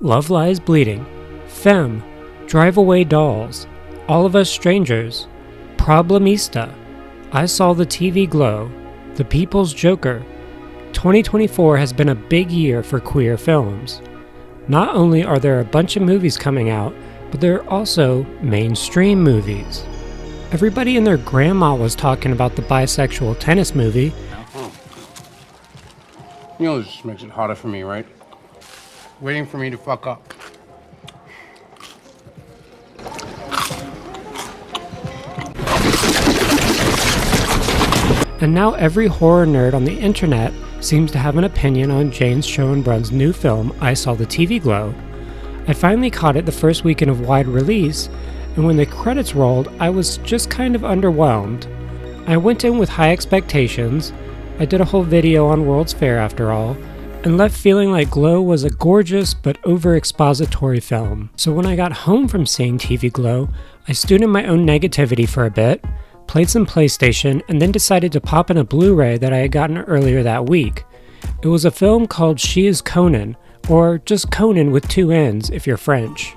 Love Lies Bleeding, Femme, Drive Away Dolls, All of Us Strangers, Problemista, I Saw the TV Glow, The People's Joker. 2024 has been a big year for queer films. Not only are there a bunch of movies coming out, but there are also mainstream movies. Everybody and their grandma was talking about the bisexual tennis movie. You know, this just makes it harder for me, right? Waiting for me to fuck up. And now every horror nerd on the internet seems to have an opinion on James Schoenbrun's new film, I Saw the TV Glow. I finally caught it the first weekend of wide release, and when the credits rolled, I was just kind of underwhelmed. I went in with high expectations, I did a whole video on World's Fair after all, and left feeling like Glow was a gorgeous but over-expository film. So when I got home from seeing TV Glow, I stewed in my own negativity for a bit, played some PlayStation, and then decided to pop in a Blu-ray that I had gotten earlier that week. It was a film called She is Conann, or just Conan with two N's if you're French.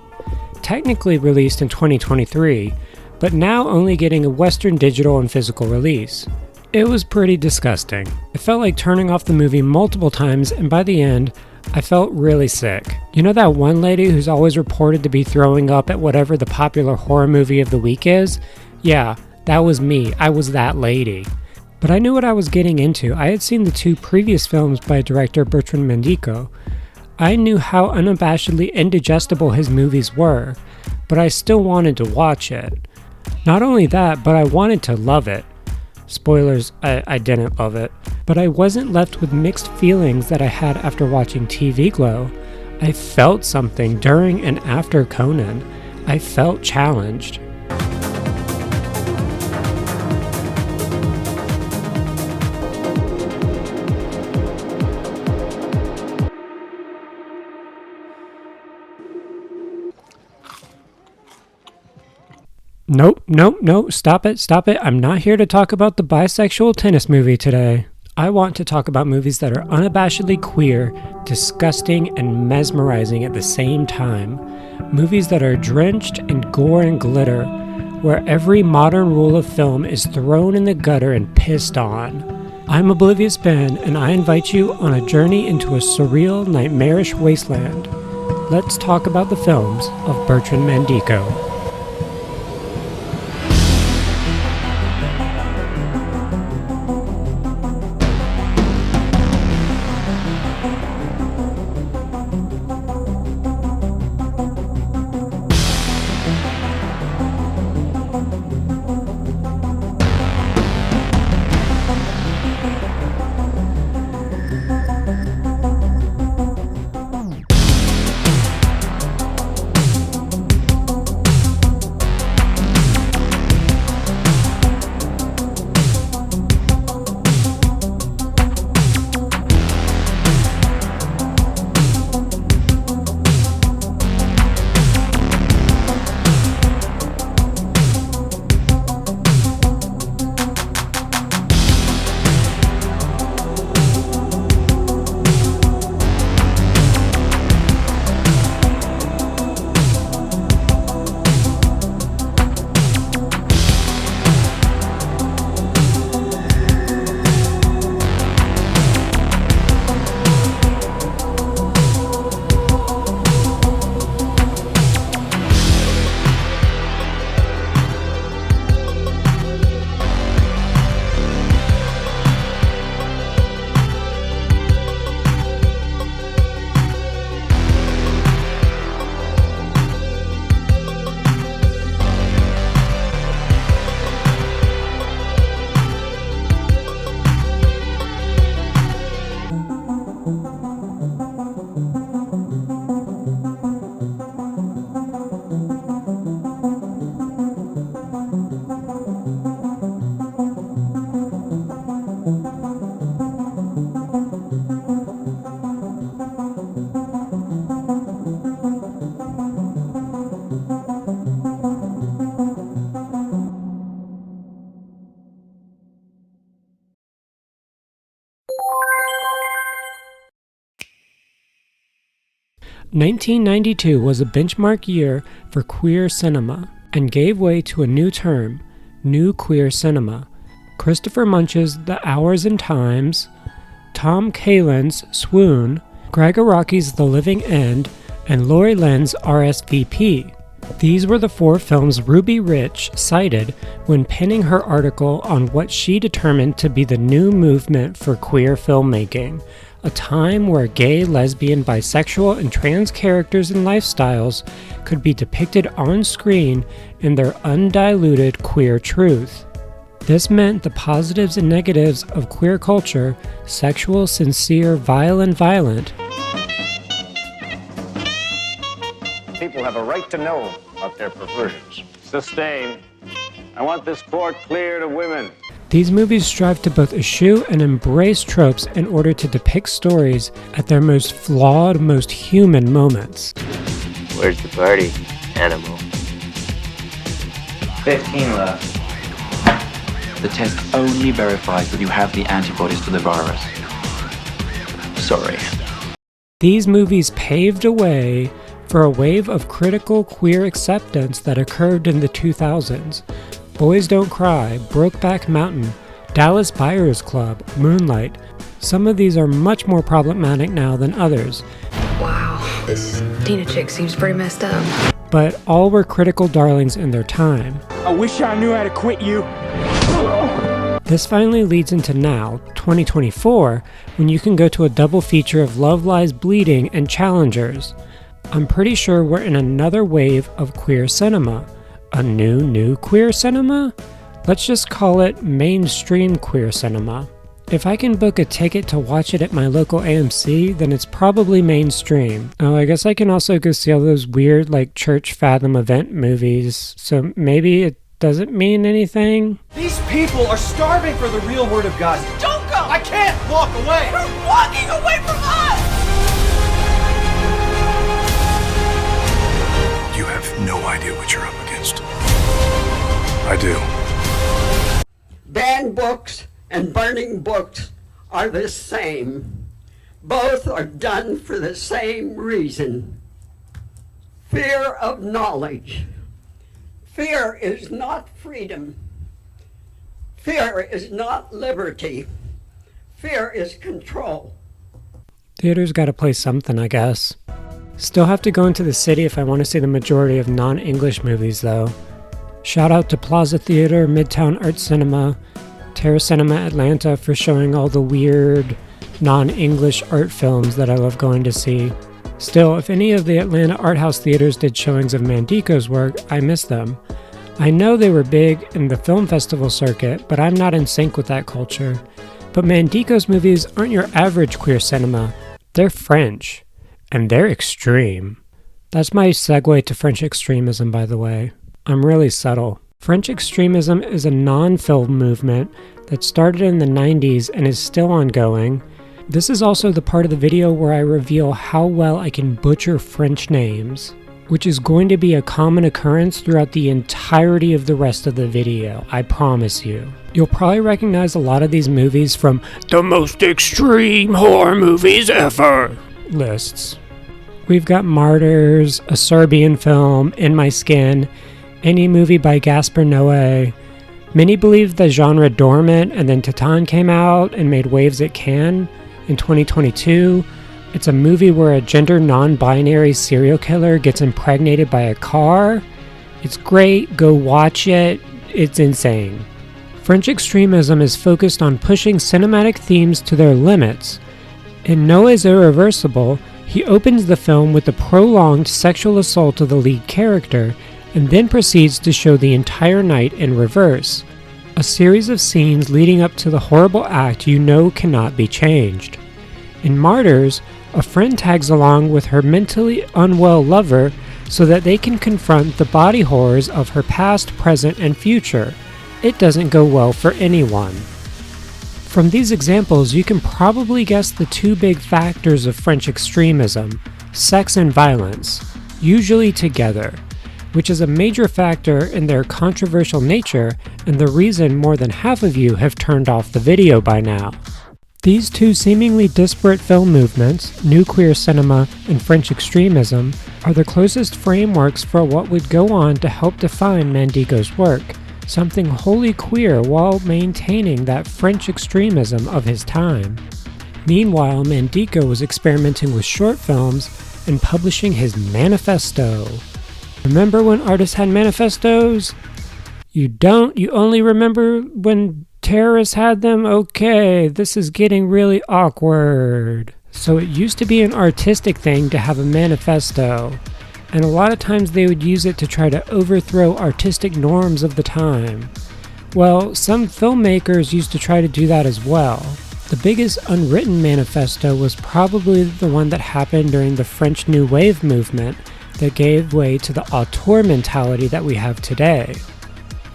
Technically released in 2023, but now only getting a Western digital and physical release. It was pretty disgusting. I felt like turning off the movie multiple times, and by the end, I felt really sick. You know that one lady who's always reported to be throwing up at whatever the popular horror movie of the week is? Yeah, that was me. I was that lady. But I knew what I was getting into. I had seen the two previous films by director Bertrand Mandico. I knew how unabashedly indigestible his movies were, but I still wanted to watch it. Not only that, but I wanted to love it. Spoilers, I didn't love it. But I wasn't left with mixed feelings that I had after watching TV Glow. I felt something during and after Conann. I felt challenged. Nope, stop it. I'm not here to talk about the bisexual tennis movie today. I want to talk about movies that are unabashedly queer, disgusting, and mesmerizing at the same time. Movies that are drenched in gore and glitter, where every modern rule of film is thrown in the gutter and pissed on. I'm Oblivious Ben, and I invite you on a journey into a surreal, nightmarish wasteland. Let's talk about the films of Bertrand Mandico. 1992 was a benchmark year for queer cinema and gave way to a new term, new queer cinema. Christopher Munch's The Hours and Times, Tom Kalin's Swoon, Greg Araki's The Living End, and Lori Lynn's RSVP. These were the four films Ruby Rich cited when penning her article on what she determined to be the new movement for queer filmmaking, a time where gay, lesbian, bisexual, and trans characters and lifestyles could be depicted on screen in their undiluted queer truth. This meant the positives and negatives of queer culture, sexual, sincere, vile, and violent. People have a right to know about their perversions. Sustained. I want this court clear to women. These movies strive to both eschew and embrace tropes in order to depict stories at their most flawed, most human moments. Where's the party, animal? 15 left. The test only verifies that you have the antibodies to the virus. Sorry. These movies paved a way for a wave of critical queer acceptance that occurred in the 2000s. Boys Don't Cry, Brokeback Mountain, Dallas Buyers Club, Moonlight. Some of these are much more problematic now than others. Wow, this Tina chick seems pretty messed up. But all were critical darlings in their time. I wish I knew how to quit you. This finally leads into now, 2024, when you can go to a double feature of Love Lies Bleeding and Challengers. I'm pretty sure we're in another wave of queer cinema. A new queer cinema? Let's just call it mainstream queer cinema. If I can book a ticket to watch it at my local AMC, then it's probably mainstream. Oh, I guess I can also go see all those weird, Church Fathom event movies, so maybe it doesn't mean anything. These people are starving for the real word of God. Don't go! I can't walk away! You're walking away from us! You have no idea what you're up against. I do. Banned books and burning books are the same. Both are done for the same reason. Fear of knowledge. Fear is not freedom. Fear is not liberty. Fear is control. Theater's gotta play something, I guess. Still have to go into the city if I want to see the majority of non-English movies, though. Shout out to Plaza Theater, Midtown Art Cinema, Terra Cinema Atlanta for showing all the weird non-English art films that I love going to see. Still, if any of the Atlanta art house theaters did showings of Mandico's work, I miss them. I know they were big in the film festival circuit, but I'm not in sync with that culture. But Mandico's movies aren't your average queer cinema. They're French. And they're extreme. That's my segue to French extremism, by the way. I'm really subtle. French extremism is a non-film movement that started in the 90s and is still ongoing. This is also the part of the video where I reveal how well I can butcher French names, which is going to be a common occurrence throughout the entirety of the rest of the video, I promise you. You'll probably recognize a lot of these movies from the most extreme horror movies ever lists. We've got Martyrs, a Serbian film, In My Skin, any movie by Gaspar Noé. Many believe the genre dormant, and then Titan came out and made waves at Cannes in 2022. It's a movie where a gender non-binary serial killer gets impregnated by a car. It's great, go watch it, it's insane. French extremism is focused on pushing cinematic themes to their limits. In Noé's Irreversible, he opens the film with the prolonged sexual assault of the lead character and then proceeds to show the entire night in reverse, a series of scenes leading up to the horrible act you know cannot be changed. In Martyrs, a friend tags along with her mentally unwell lover so that they can confront the body horrors of her past, present, and future. It doesn't go well for anyone. From these examples, you can probably guess the two big factors of French extremism, sex and violence, usually together, which is a major factor in their controversial nature and the reason more than half of you have turned off the video by now. These two seemingly disparate film movements, New Queer Cinema and French Extremism, are the closest frameworks for what would go on to help define Mandico's work, something wholly queer while maintaining that French extremism of his time. Meanwhile, Mandico was experimenting with short films and publishing his Manifesto. Remember when artists had manifestos? You don't? You only remember when terrorists had them? Okay, this is getting really awkward. So it used to be an artistic thing to have a manifesto, and a lot of times they would use it to try to overthrow artistic norms of the time. Well, some filmmakers used to try to do that as well. The biggest unwritten manifesto was probably the one that happened during the French New Wave movement that gave way to the auteur mentality that we have today.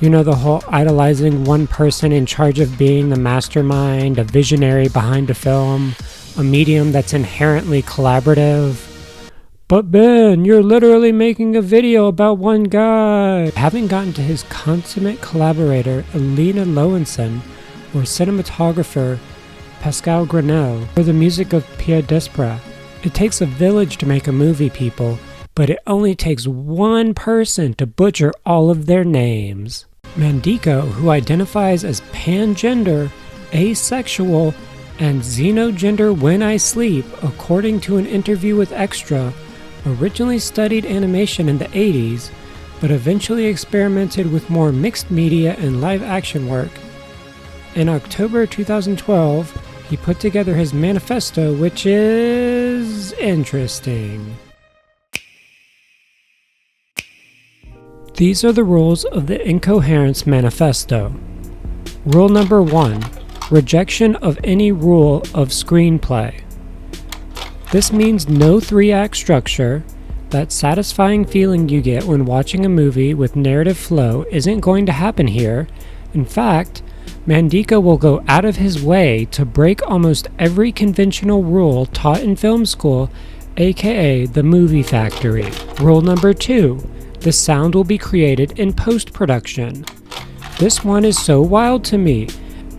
You know, the whole idolizing one person in charge of being the mastermind, a visionary behind a film, a medium that's inherently collaborative. But Ben, you're literally making a video about one guy. Having gotten to his consummate collaborator, Elena Lowenson, or cinematographer, Pascal Grenelle, or the music of Pierre Desprez. It takes a village to make a movie, people, but it only takes one person to butcher all of their names. Mandico, who identifies as pangender, asexual, and xenogender when I sleep, according to an interview with Extra, originally studied animation in the 80s, but eventually experimented with more mixed media and live action work. In October 2012, he put together his manifesto, which is interesting. These are the rules of the Incoherence Manifesto. Rule number 1, rejection of any rule of screenplay. This means no 3-act structure. That satisfying feeling you get when watching a movie with narrative flow isn't going to happen here. In fact, Mandico will go out of his way to break almost every conventional rule taught in film school, aka the movie factory. Rule number 2, the sound will be created in post-production. This one is so wild to me,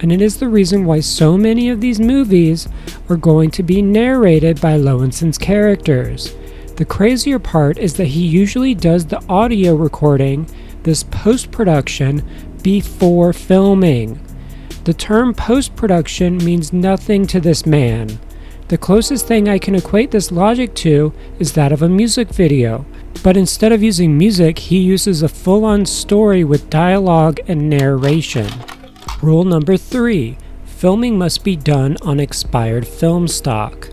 and it is the reason why so many of these movies are going to be narrated by Lowenson's characters. The crazier part is that he usually does the audio recording, this post-production, before filming. The term post-production means nothing to this man. The closest thing I can equate this logic to is that of a music video, but instead of using music, he uses a full-on story with dialogue and narration. Rule number 3, filming must be done on expired film stock.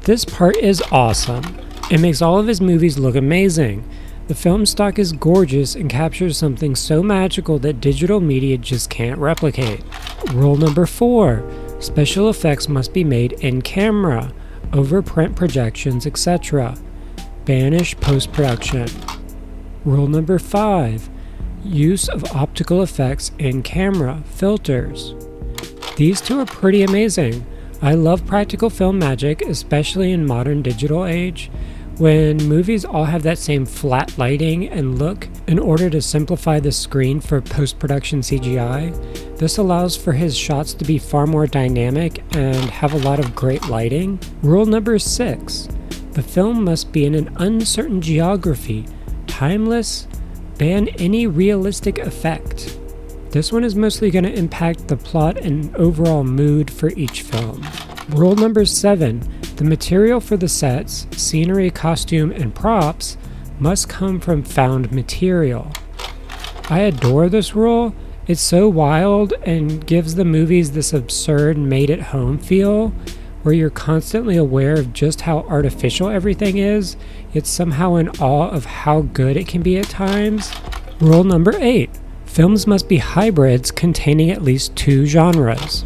This part is awesome. It makes all of his movies look amazing. The film stock is gorgeous and captures something so magical that digital media just can't replicate. Rule number 4, special effects must be made in camera, over print projections, etc. Banish post-production. Rule number 5, use of optical effects in camera, filters. These two are pretty amazing. I love practical film magic, especially in modern digital age, when movies all have that same flat lighting and look in order to simplify the screen for post-production CGI. This allows for his shots to be far more dynamic and have a lot of great lighting. Rule number 6, the film must be in an uncertain geography, timeless, ban any realistic effect. This one is mostly going to impact the plot and overall mood for each film. Rule number 7, the material for the sets, scenery, costume, and props must come from found material. I adore this rule. It's so wild and gives the movies this absurd made-at-home feel, where you're constantly aware of just how artificial everything is, yet somehow in awe of how good it can be at times. Rule number 8, films must be hybrids containing at least 2 genres.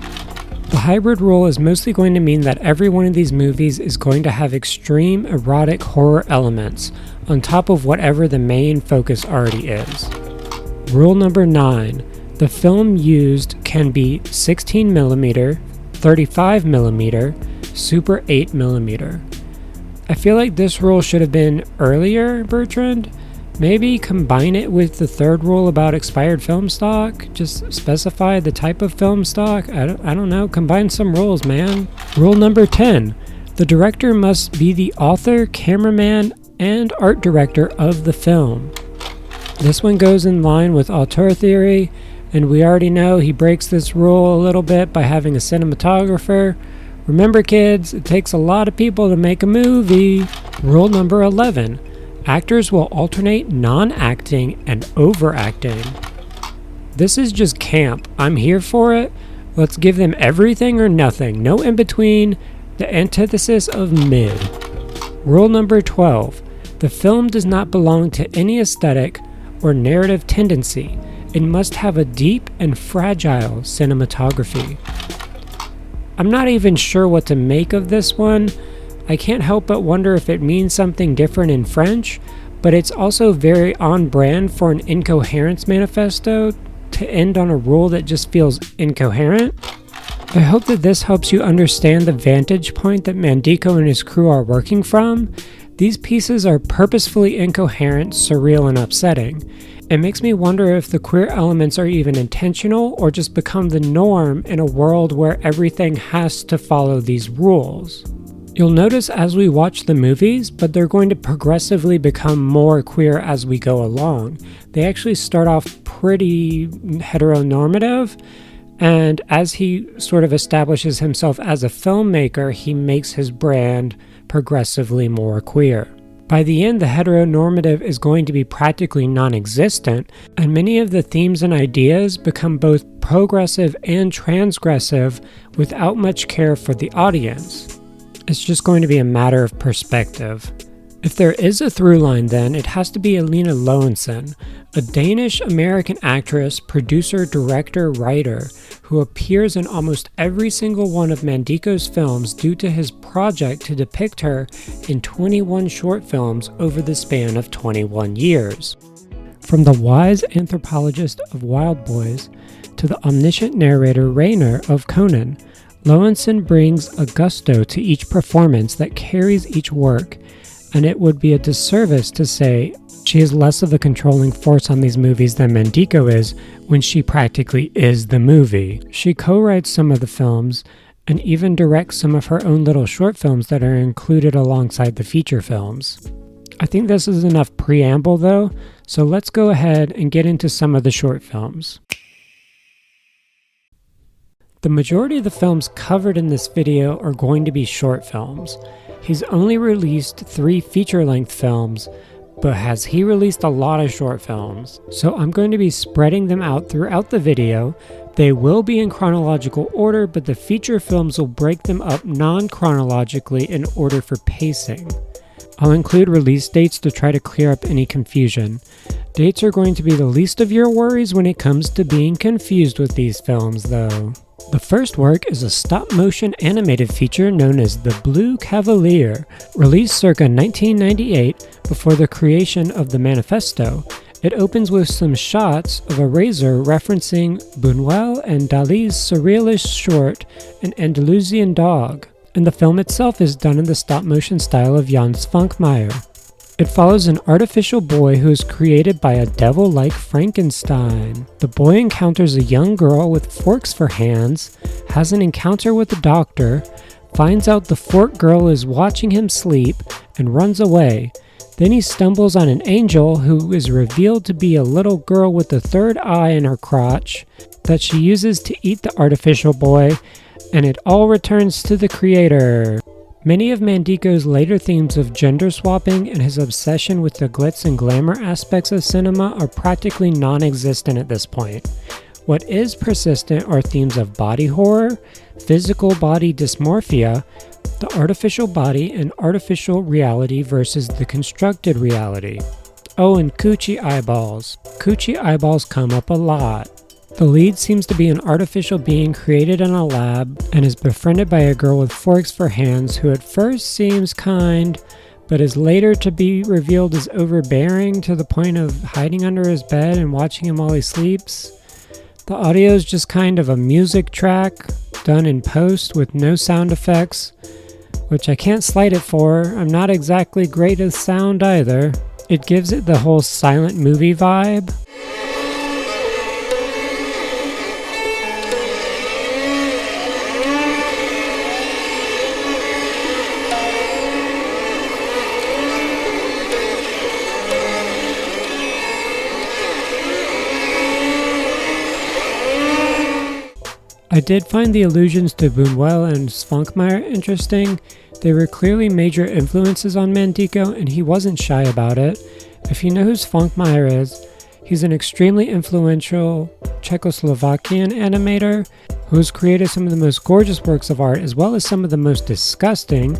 The hybrid rule is mostly going to mean that every one of these movies is going to have extreme erotic horror elements on top of whatever the main focus already is. Rule number 9, the film used can be 16mm, 35mm, Super 8mm. I feel like this rule should have been earlier, Bertrand. Maybe combine it with the third rule about expired film stock. Just specify the type of film stock. I don't know. Combine some rules, man. Rule number 10. The director must be the author, cameraman, and art director of the film. This one goes in line with auteur theory, and we already know he breaks this rule a little bit by having a cinematographer. Remember, kids, it takes a lot of people to make a movie. Rule number 11. Actors will alternate non-acting and overacting. This is just camp. I'm here for it. Let's give them everything or nothing. No in between. The antithesis of mid. Rule number 12. The film does not belong to any aesthetic or narrative tendency. It must have a deep and fragile cinematography. I'm not even sure what to make of this one. I can't help but wonder if it means something different in French, but it's also very on brand for an Incoherence manifesto to end on a rule that just feels incoherent. I hope that this helps you understand the vantage point that Mandico and his crew are working from. These pieces are purposefully incoherent, surreal, and upsetting. It makes me wonder if the queer elements are even intentional or just become the norm in a world where everything has to follow these rules. You'll notice as we watch the movies, but they're going to progressively become more queer as we go along. They actually start off pretty heteronormative, and as he sort of establishes himself as a filmmaker, he makes his brand progressively more queer. By the end, the heteronormative is going to be practically non-existent, and many of the themes and ideas become both progressive and transgressive without much care for the audience. It's just going to be a matter of perspective. If there is a through line, then it has to be Alina Lowenson, a Danish-American actress, producer, director, writer, who appears in almost every single one of Mandico's films due to his project to depict her in 21 short films over the span of 21 years. From the wise anthropologist of Wild Boys to the omniscient narrator Rainer of Conann, Lowenson brings a gusto to each performance that carries each work, and it would be a disservice to say she is less of a controlling force on these movies than Mandico is when she practically is the movie. She co-writes some of the films and even directs some of her own little short films that are included alongside the feature films. I think this is enough preamble though, so let's go ahead and get into some of the short films. The majority of the films covered in this video are going to be short films. He's only released 3 feature-length films, but has he released a lot of short films? So I'm going to be spreading them out throughout the video. They will be in chronological order, but the feature films will break them up non-chronologically in order for pacing. I'll include release dates to try to clear up any confusion. Dates are going to be the least of your worries when it comes to being confused with these films, though. The first work is a stop-motion animated feature known as The Blue Cavalier, released circa 1998 before the creation of the Manifesto. It opens with some shots of a razor referencing Buñuel and Dali's surrealist short An Andalusian Dog, and the film itself is done in the stop-motion style of Jan Svankmajer. It follows an artificial boy who is created by a devil-like Frankenstein. The boy encounters a young girl with forks for hands, has an encounter with the doctor, finds out the fork girl is watching him sleep, and runs away. Then he stumbles on an angel who is revealed to be a little girl with a third eye in her crotch that she uses to eat the artificial boy, and it all returns to the creator. Many of Mandico's later themes of gender swapping and his obsession with the glitz and glamour aspects of cinema are practically non-existent at this point. What is persistent are themes of body horror, physical body dysmorphia, the artificial body, and artificial reality versus the constructed reality. Oh, and coochie eyeballs. Coochie eyeballs come up a lot. The lead seems to be an artificial being created in a lab and is befriended by a girl with forks for hands who at first seems kind, but is later to be revealed as overbearing to the point of hiding under his bed and watching him while he sleeps. The audio is just kind of a music track done in post with no sound effects, which I can't slight it for. I'm not exactly great at sound either. It gives it the whole silent movie vibe. I did find the allusions to Buñuel and Svankmajer interesting. They were clearly major influences on Mandico, and he wasn't shy about it. If you know who Svankmajer is, he's an extremely influential Czechoslovakian animator who has created some of the most gorgeous works of art as well as some of the most disgusting.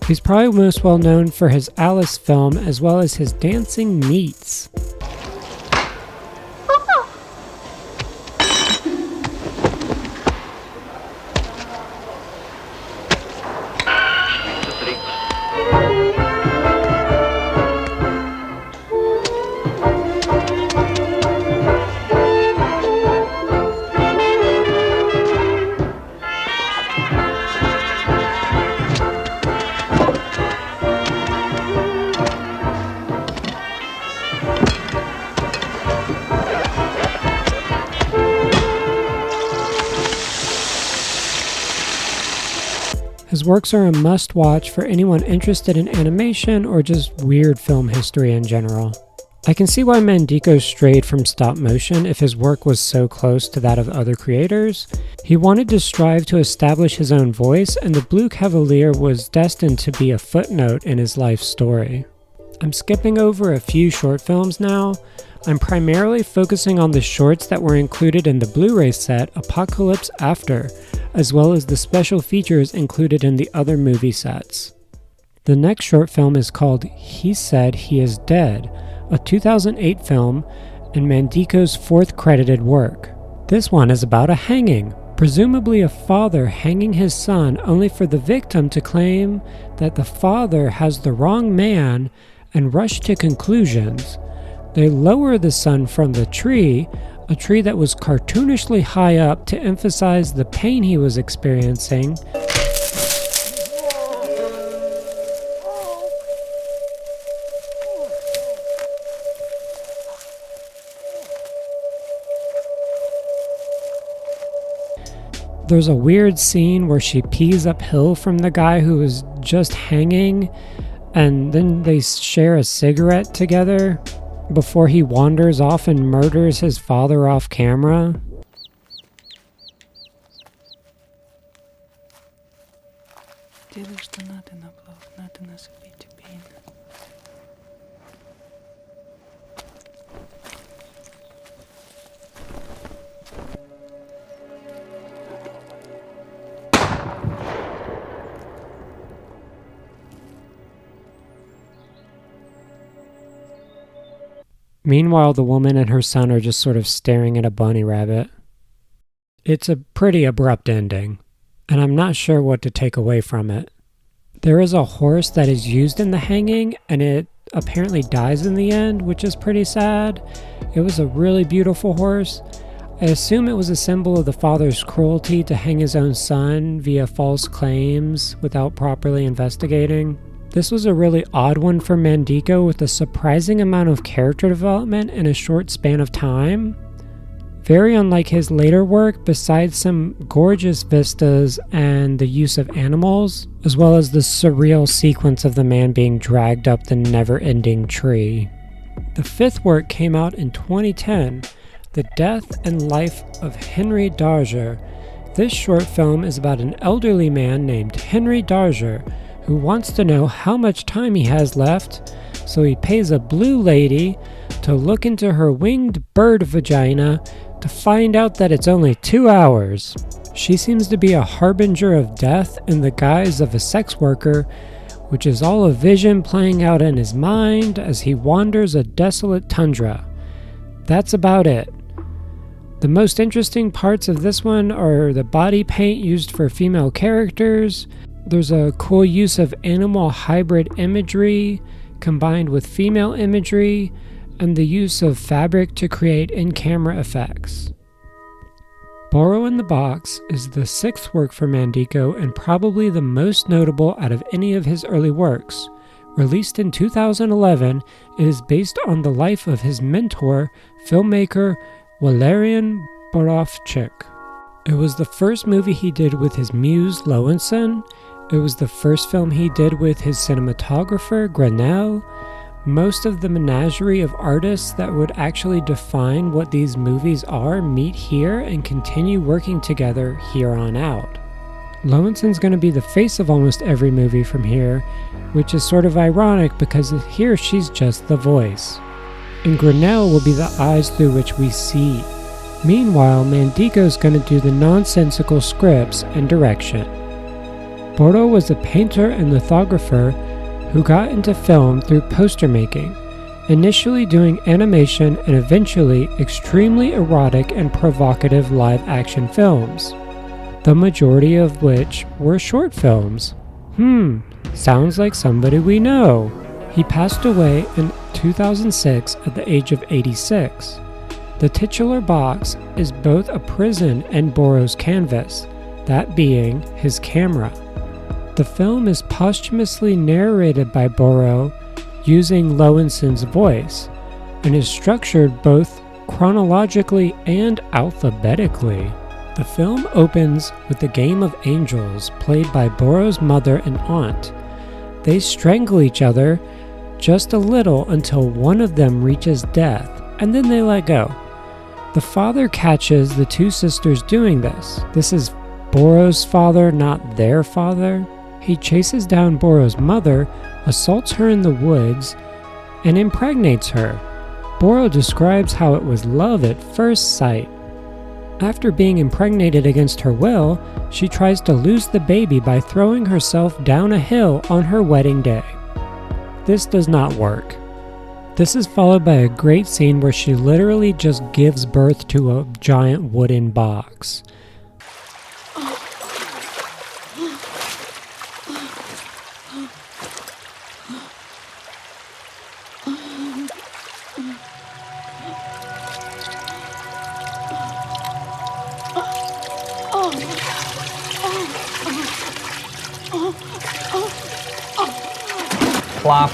He's probably most well known for his Alice film as well as his Dancing Meats. His works are a must-watch for anyone interested in animation or just weird film history in general. I can see why Mandico strayed from stop motion if his work was so close to that of other creators. He wanted to strive to establish his own voice, and the Blue Cavalier was destined to be a footnote in his life story. I'm skipping over a few short films now. I'm primarily focusing on the shorts that were included in the Blu-ray set Apocalypse After, as well as the special features included in the other movie sets. The next short film is called He Said He Is Dead, a 2008 film and Mandico's fourth credited work. This one is about a hanging, presumably a father hanging his son only for the victim to claim that the father has the wrong man and rush to conclusions. They lower the son from the tree, a tree that was cartoonishly high up to emphasize the pain he was experiencing. There's a weird scene where she pees uphill from the guy who was just hanging, and then they share a cigarette together before he wanders off and murders his father off camera. Meanwhile, the woman and her son are just sort of staring at a bunny rabbit. It's a pretty abrupt ending, and I'm not sure what to take away from it. There is a horse that is used in the hanging, and it apparently dies in the end, which is pretty sad. It was a really beautiful horse. I assume it was a symbol of the father's cruelty to hang his own son via false claims without properly investigating. This was a really odd one for Mandico with a surprising amount of character development in a short span of time. Very unlike his later work, besides some gorgeous vistas and the use of animals, as well as the surreal sequence of the man being dragged up the never-ending tree. The fifth work came out in 2010, The Death and Life of Henry Darger. This short film is about an elderly man named Henry Darger who wants to know how much time he has left, so he pays a blue lady to look into her winged bird vagina to find out that it's only 2 hours. She seems to be a harbinger of death in the guise of a sex worker, which is all a vision playing out in his mind as he wanders a desolate tundra. That's about it. The most interesting parts of this one are the body paint used for female characters. There's a cool use of animal hybrid imagery combined with female imagery, and the use of fabric to create in-camera effects. Burrow in the Box is the sixth work for Mandico and probably the most notable out of any of his early works, Released in 2011, it is based on the life of his mentor, filmmaker Walerian Borowczyk. It was the first movie he did with his muse Lowenson. It was the first film he did with his cinematographer Grenell. Most of the menagerie of artists that would actually define what these movies are meet here and continue working together here on out. Lowenson's going to be the face of almost every movie from here, which is sort of ironic because here she's just the voice. And Grenell will be the eyes through which we see. Meanwhile, Mandico's going to do the nonsensical scripts and direction. Boro was a painter and lithographer who got into film through poster making, initially doing animation and eventually extremely erotic and provocative live-action films, the majority of which were short films. Sounds like somebody we know. He passed away in 2006 at the age of 86. The titular box is both a prison and Boro's canvas, that being his camera. The film is posthumously narrated by Boro using Lowenson's voice and is structured both chronologically and alphabetically. The film opens with the game of angels played by Boro's mother and aunt. They strangle each other just a little until one of them reaches death, and then they let go. The father catches the two sisters doing this. This is Boro's father, not their father. He chases down Boro's mother, assaults her in the woods, and impregnates her. Boro describes how it was love at first sight. After being impregnated against her will, she tries to lose the baby by throwing herself down a hill on her wedding day. This does not work. This is followed by a great scene where she literally just gives birth to a giant wooden box. Plop.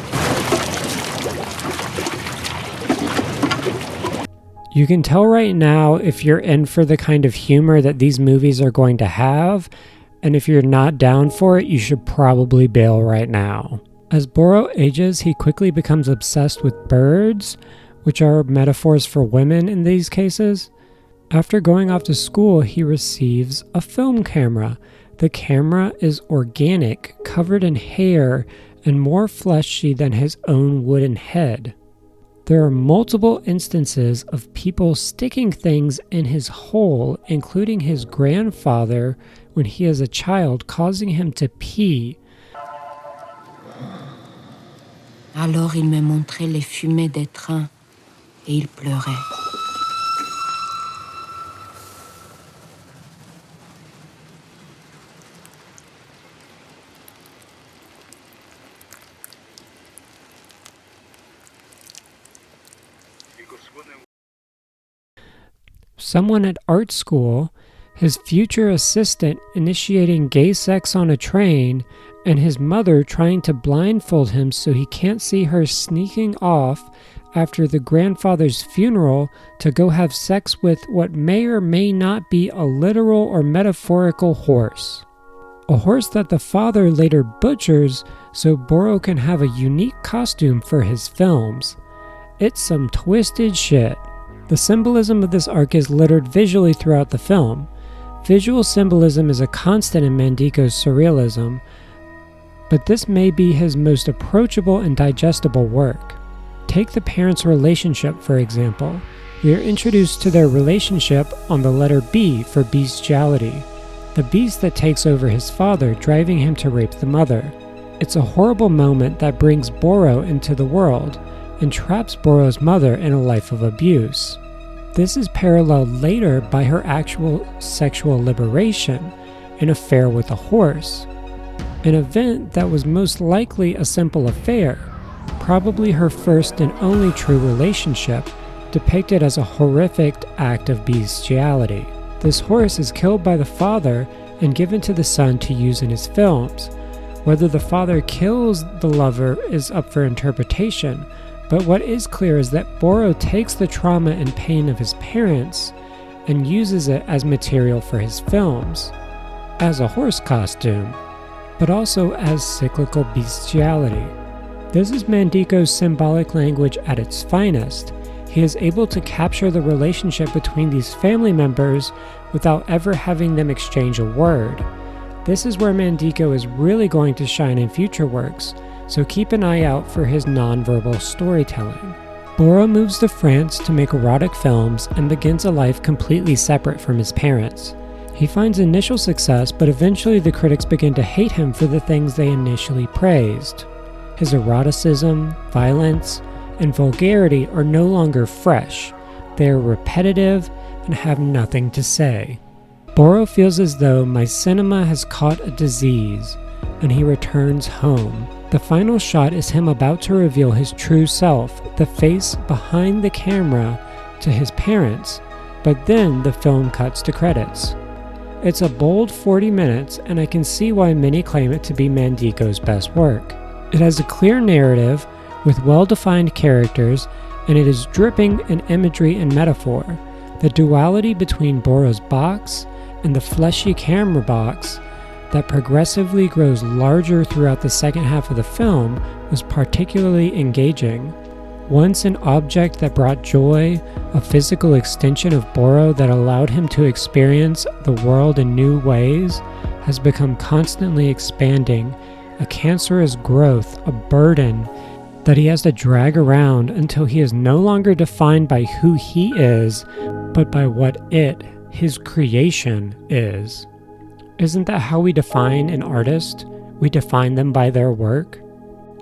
You can tell right now if you're in for the kind of humor that these movies are going to have, and if you're not down for it, you should probably bail right now. As Boro ages, he quickly becomes obsessed with birds, which are metaphors for women in these cases. After going off to school, he receives a film camera. The camera is organic, covered in hair, and more fleshy than his own wooden head. There are multiple instances of people sticking things in his hole, including his grandfather when he is a child, causing him to pee. Alors il me montrait les fumées des trains et il pleurait. Someone at art school, his future assistant initiating gay sex on a train, and his mother trying to blindfold him so he can't see her sneaking off after the grandfather's funeral to go have sex with what may or may not be a literal or metaphorical horse. A horse that the father later butchers so Boro can have a unique costume for his films. It's some twisted shit. The symbolism of this arc is littered visually throughout the film. Visual symbolism is a constant in Mandico's surrealism, but this may be his most approachable and digestible work. Take the parents' relationship, for example. We are introduced to their relationship on the letter B for bestiality, the beast that takes over his father, driving him to rape the mother. It's a horrible moment that brings Boro into the world and traps Boro's mother in a life of abuse. This is paralleled later by her actual sexual liberation, an affair with a horse, an event that was most likely a simple affair, probably her first and only true relationship, depicted as a horrific act of bestiality. This horse is killed by the father and given to the son to use in his films, Whether the father kills the lover is up for interpretation, but what is clear is that Boro takes the trauma and pain of his parents and uses it as material for his films, as a horse costume, but also as cyclical bestiality. This is Mandico's symbolic language at its finest. He is able to capture the relationship between these family members without ever having them exchange a word. This is where Mandico is really going to shine in future works, so keep an eye out for his nonverbal storytelling. Boro moves to France to make erotic films and begins a life completely separate from his parents. He finds initial success, but eventually the critics begin to hate him for the things they initially praised. His eroticism, violence, and vulgarity are no longer fresh. They are repetitive and have nothing to say. Boro feels as though my cinema has caught a disease, and he returns home. The final shot is him about to reveal his true self, the face behind the camera, to his parents, but then the film cuts to credits. It's a bold 40 minutes, and I can see why many claim it to be Mandico's best work. It has a clear narrative with well-defined characters, and it is dripping in imagery and metaphor. The duality between Boro's box and the fleshy camera box that progressively grows larger throughout the second half of the film was particularly engaging. Once an object that brought joy, a physical extension of Boro that allowed him to experience the world in new ways, has become constantly expanding, a cancerous growth, a burden that he has to drag around until he is no longer defined by who he is, but by what it, his creation, is. Isn't that how we define an artist? We define them by their work?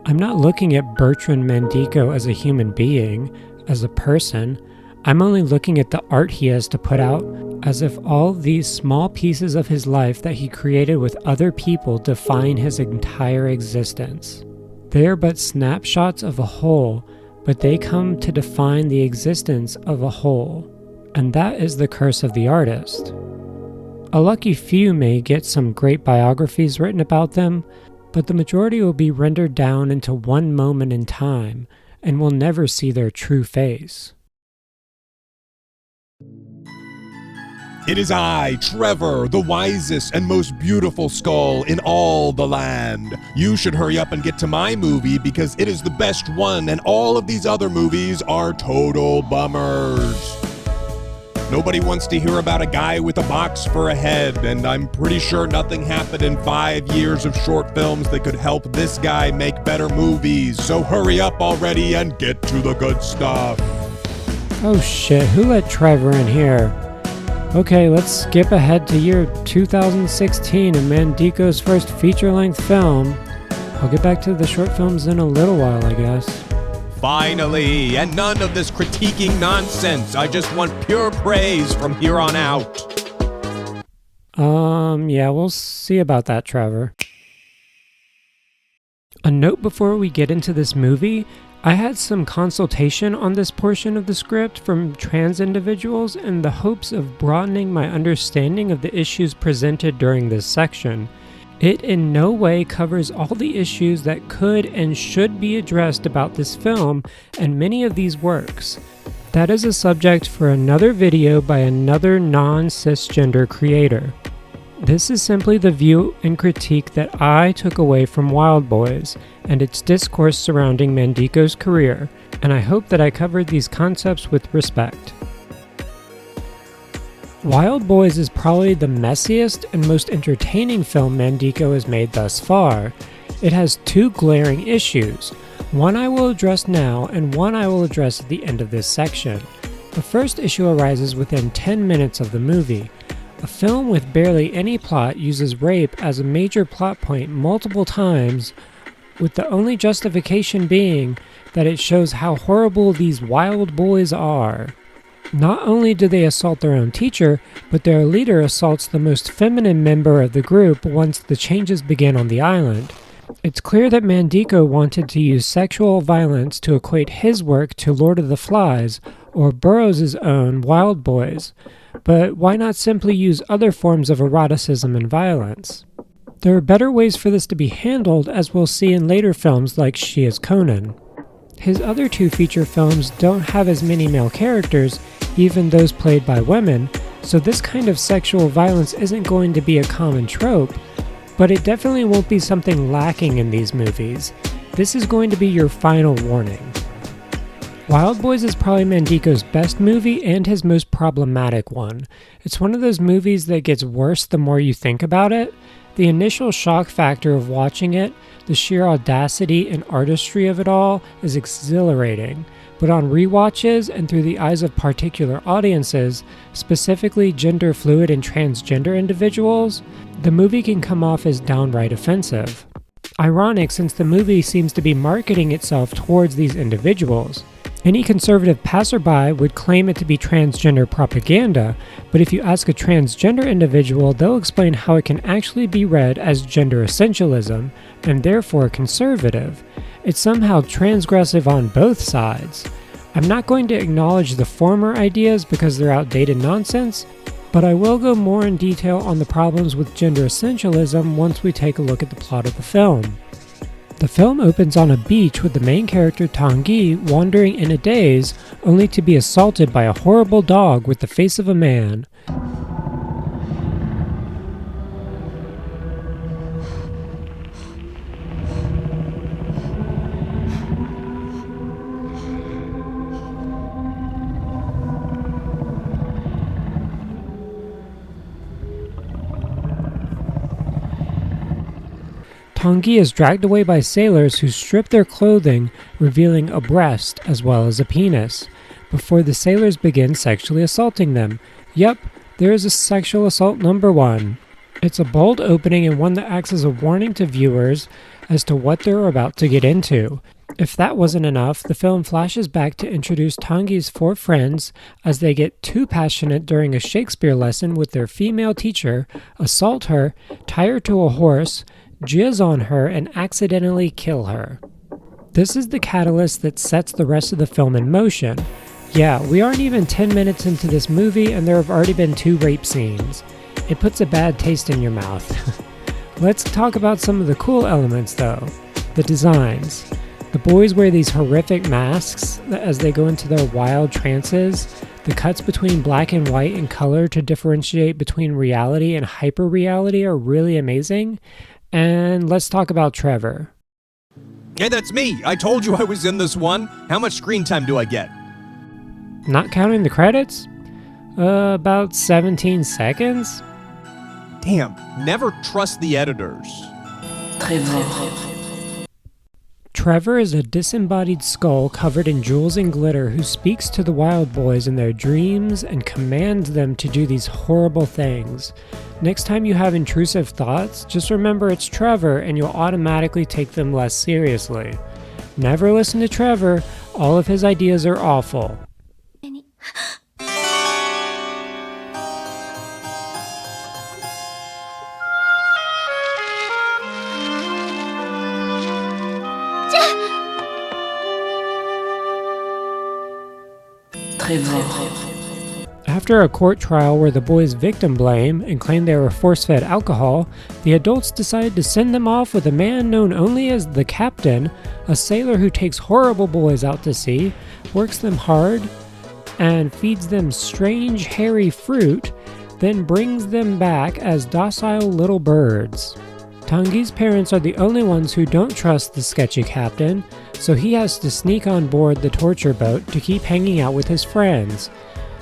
I'm not looking at Bertrand Mandico as a human being, as a person. I'm only looking at the art he has to put out, as if all these small pieces of his life that he created with other people define his entire existence. They are but snapshots of a whole, but they come to define the existence of a whole. And that is the curse of the artist. A lucky few may get some great biographies written about them, but the majority will be rendered down into one moment in time and will never see their true face. It is I, Trevor, the wisest and most beautiful skull in all the land. You should hurry up and get to my movie because it is the best one and all of these other movies are total bummers. Nobody wants to hear about a guy with a box for a head, and I'm pretty sure nothing happened in 5 years of short films that could help this guy make better movies. So hurry up already and get to the good stuff. Oh shit, who let Trevor in here? Okay, let's skip ahead to year 2016 and Mandico's first feature-length film. I'll get back to the short films in a little while, I guess. Finally, and none of this critiquing nonsense. I just want pure praise from here on out. Yeah, we'll see about that, Trevor. A note before we get into this movie, I had some consultation on this portion of the script from trans individuals in the hopes of broadening my understanding of the issues presented during this section. It in no way covers all the issues that could and should be addressed about this film and many of these works. That is a subject for another video by another non-cisgender creator. This is simply the view and critique that I took away from Wild Boys and its discourse surrounding Mandico's career, and I hope that I covered these concepts with respect. Wild Boys is probably the messiest and most entertaining film Mandico has made thus far. It has two glaring issues. One I will address now and one I will address at the end of this section. The first issue arises within 10 minutes of the movie. A film with barely any plot uses rape as a major plot point multiple times, with the only justification being that it shows how horrible these wild boys are. Not only do they assault their own teacher, but their leader assaults the most feminine member of the group once the changes begin on the island. It's clear that Mandico wanted to use sexual violence to equate his work to Lord of the Flies or Burroughs' own Wild Boys, but why not simply use other forms of eroticism and violence? There are better ways for this to be handled, as we'll see in later films like She is Conann. His other two feature films don't have as many male characters, even those played by women, so this kind of sexual violence isn't going to be a common trope, but it definitely won't be something lacking in these movies. This is going to be your final warning. Wild Boys is probably Mandico's best movie and his most problematic one. It's one of those movies that gets worse the more you think about it. The initial shock factor of watching it, the sheer audacity and artistry of it all, is exhilarating. But on rewatches and through the eyes of particular audiences, specifically gender fluid and transgender individuals, the movie can come off as downright offensive. Ironic, since the movie seems to be marketing itself towards these individuals. Any conservative passerby would claim it to be transgender propaganda, but if you ask a transgender individual, they'll explain how it can actually be read as gender essentialism, and therefore conservative. It's somehow transgressive on both sides. I'm not going to acknowledge the former ideas because they're outdated nonsense, but I will go more in detail on the problems with gender essentialism once we take a look at the plot of the film. The film opens on a beach with the main character Tanguy wandering in a daze, only to be assaulted by a horrible dog with the face of a man. Tanguy is dragged away by sailors who strip their clothing, revealing a breast as well as a penis, before the sailors begin sexually assaulting them. Yep, there is a sexual assault number 1. It's a bold opening and one that acts as a warning to viewers as to what they're about to get into. If that wasn't enough, the film flashes back to introduce Tanguy's 4 friends as they get too passionate during a Shakespeare lesson with their female teacher, assault her, tie her to a horse, jizz on her, and accidentally kill her. This is the catalyst that sets the rest of the film in motion. Yeah, we aren't even 10 minutes into this movie and there have already been 2 rape scenes. It puts a bad taste in your mouth. Let's talk about some of the cool elements though. The designs. The boys wear these horrific masks as they go into their wild trances. The cuts between black and white and color to differentiate between reality and hyper-reality are really amazing. And let's talk about Trevor. Hey, that's me! I told you I was in this one! How much screen time do I get? Not counting the credits? About 17 seconds? Damn, never trust the editors. Trevor is a disembodied skull covered in jewels and glitter who speaks to the Wild Boys in their dreams and commands them to do these horrible things. Next time you have intrusive thoughts, just remember it's Trevor and you'll automatically take them less seriously. Never listen to Trevor, all of his ideas are awful. After a court trial where the boys victim blame and claim they were force-fed alcohol, the adults decide to send them off with a man known only as the Captain, a sailor who takes horrible boys out to sea, works them hard, and feeds them strange hairy fruit, then brings them back as docile little birds. Tanguy's parents are the only ones who don't trust the sketchy captain, so he has to sneak on board the torture boat to keep hanging out with his friends.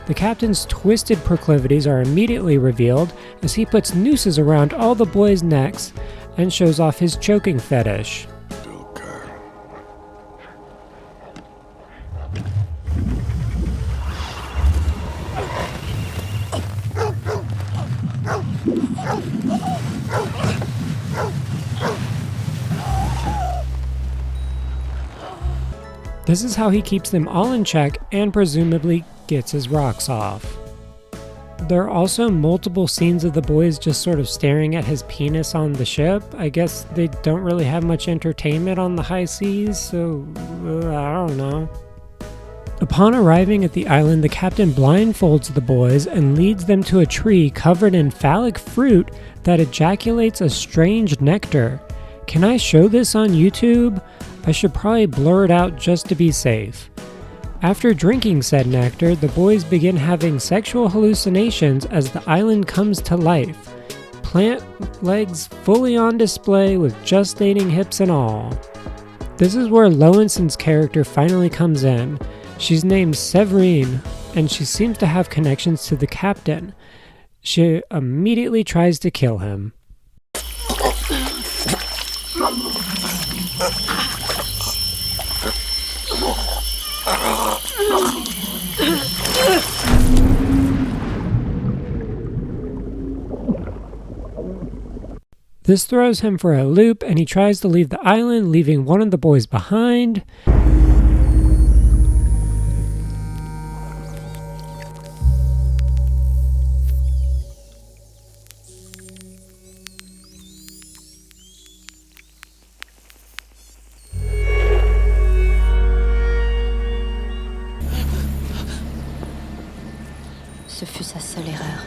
The captain's twisted proclivities are immediately revealed as he puts nooses around all the boys' necks and shows off his choking fetish. This is how he keeps them all in check and presumably gets his rocks off. There are also multiple scenes of the boys just sort of staring at his penis on the ship. I guess they don't really have much entertainment on the high seas, so I don't know. Upon arriving at the island, the captain blindfolds the boys and leads them to a tree covered in phallic fruit that ejaculates a strange nectar. Can I show this on YouTube? I should probably blur it out just to be safe. After drinking said nectar, the boys begin having sexual hallucinations as the island comes to life. Plant legs fully on display with gestating hips and all. This is where Lowensohn's character finally comes in. She's named Severine, and she seems to have connections to the captain. She immediately tries to kill him. This throws him for a loop, and he tries to leave the island, leaving one of the boys behind. Ce fut sa seule erreur.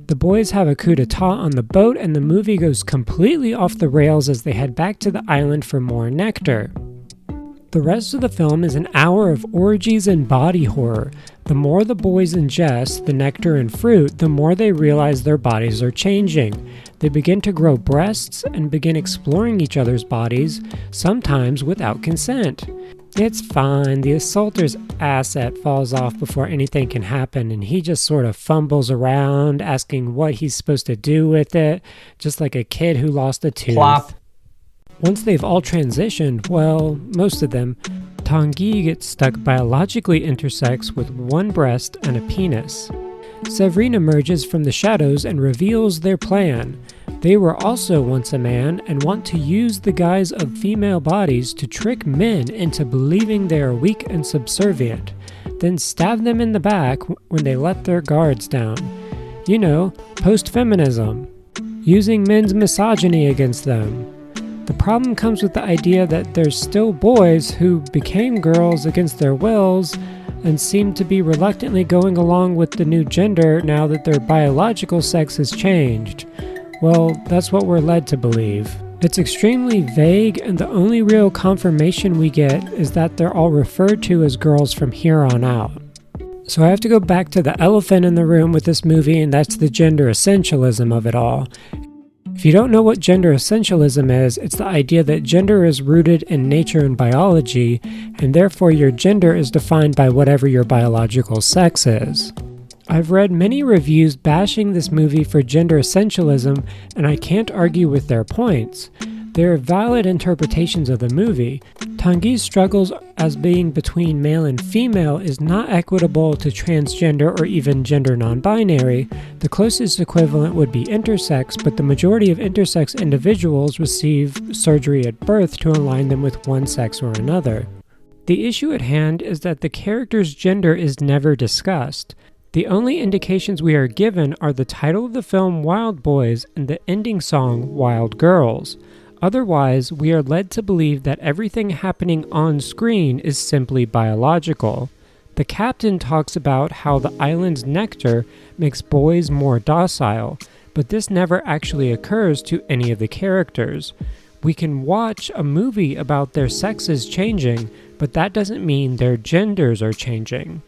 The boys have a coup d'etat on the boat, and the movie goes completely off the rails as they head back to the island for more nectar. The rest of the film is an hour of orgies and body horror. The more the boys ingest the nectar and fruit, the more they realize their bodies are changing. They begin to grow breasts and begin exploring each other's bodies, sometimes without consent. It's fine, the assaulter's asset falls off before anything can happen, and he just sort of fumbles around, asking what he's supposed to do with it, just like a kid who lost a tooth. Plop. Once they've all transitioned, well, most of them, Tanguy gets stuck biologically intersects with one breast and a penis. Severine emerges from the shadows and reveals their plan. They were also once a man and want to use the guise of female bodies to trick men into believing they are weak and subservient, then stab them in the back when they let their guards down. You know, post-feminism, using men's misogyny against them. The problem comes with the idea that there's still boys who became girls against their wills and seem to be reluctantly going along with the new gender now that their biological sex has changed. Well, that's what we're led to believe. It's extremely vague, and the only real confirmation we get is that they're all referred to as girls from here on out. So I have to go back to the elephant in the room with this movie, and that's the gender essentialism of it all. If you don't know what gender essentialism is, it's the idea that gender is rooted in nature and biology, and therefore your gender is defined by whatever your biological sex is. I've read many reviews bashing this movie for gender essentialism, and I can't argue with their points. They're valid interpretations of the movie. Tanguy's struggles as being between male and female is not equitable to transgender or even gender non-binary. The closest equivalent would be intersex, but the majority of intersex individuals receive surgery at birth to align them with one sex or another. The issue at hand is that the character's gender is never discussed. The only indications we are given are the title of the film Wild Boys and the ending song Wild Girls. Otherwise, we are led to believe that everything happening on screen is simply biological. The captain talks about how the island's nectar makes boys more docile, but this never actually occurs to any of the characters. We can watch a movie about their sexes changing, but that doesn't mean their genders are changing.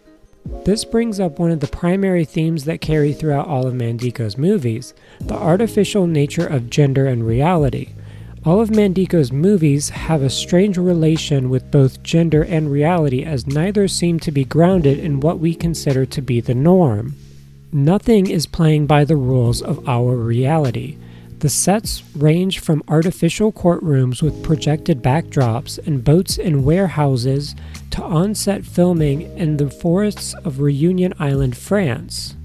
This brings up one of the primary themes that carry throughout all of Mandico's movies, the artificial nature of gender and reality. All of Mandico's movies have a strange relation with both gender and reality, as neither seem to be grounded in what we consider to be the norm. Nothing is playing by the rules of our reality. The sets range from artificial courtrooms with projected backdrops and boats in warehouses to on-set filming in the forests of Reunion Island, France.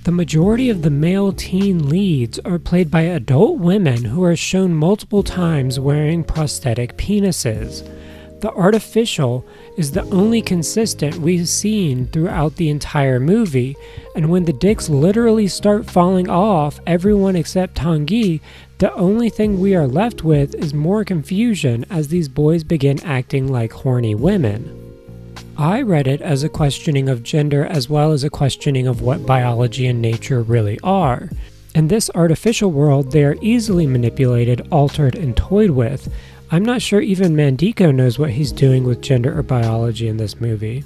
The majority of the male teen leads are played by adult women who are shown multiple times wearing prosthetic penises. The artificial is the only consistent we've seen throughout the entire movie, and when the dicks literally start falling off everyone except Tanguy, the only thing we are left with is more confusion as these boys begin acting like horny women. I read it as a questioning of gender as well as a questioning of what biology and nature really are. In this artificial world, they are easily manipulated, altered, and toyed with. I'm not sure even Mandico knows what he's doing with gender or biology in this movie.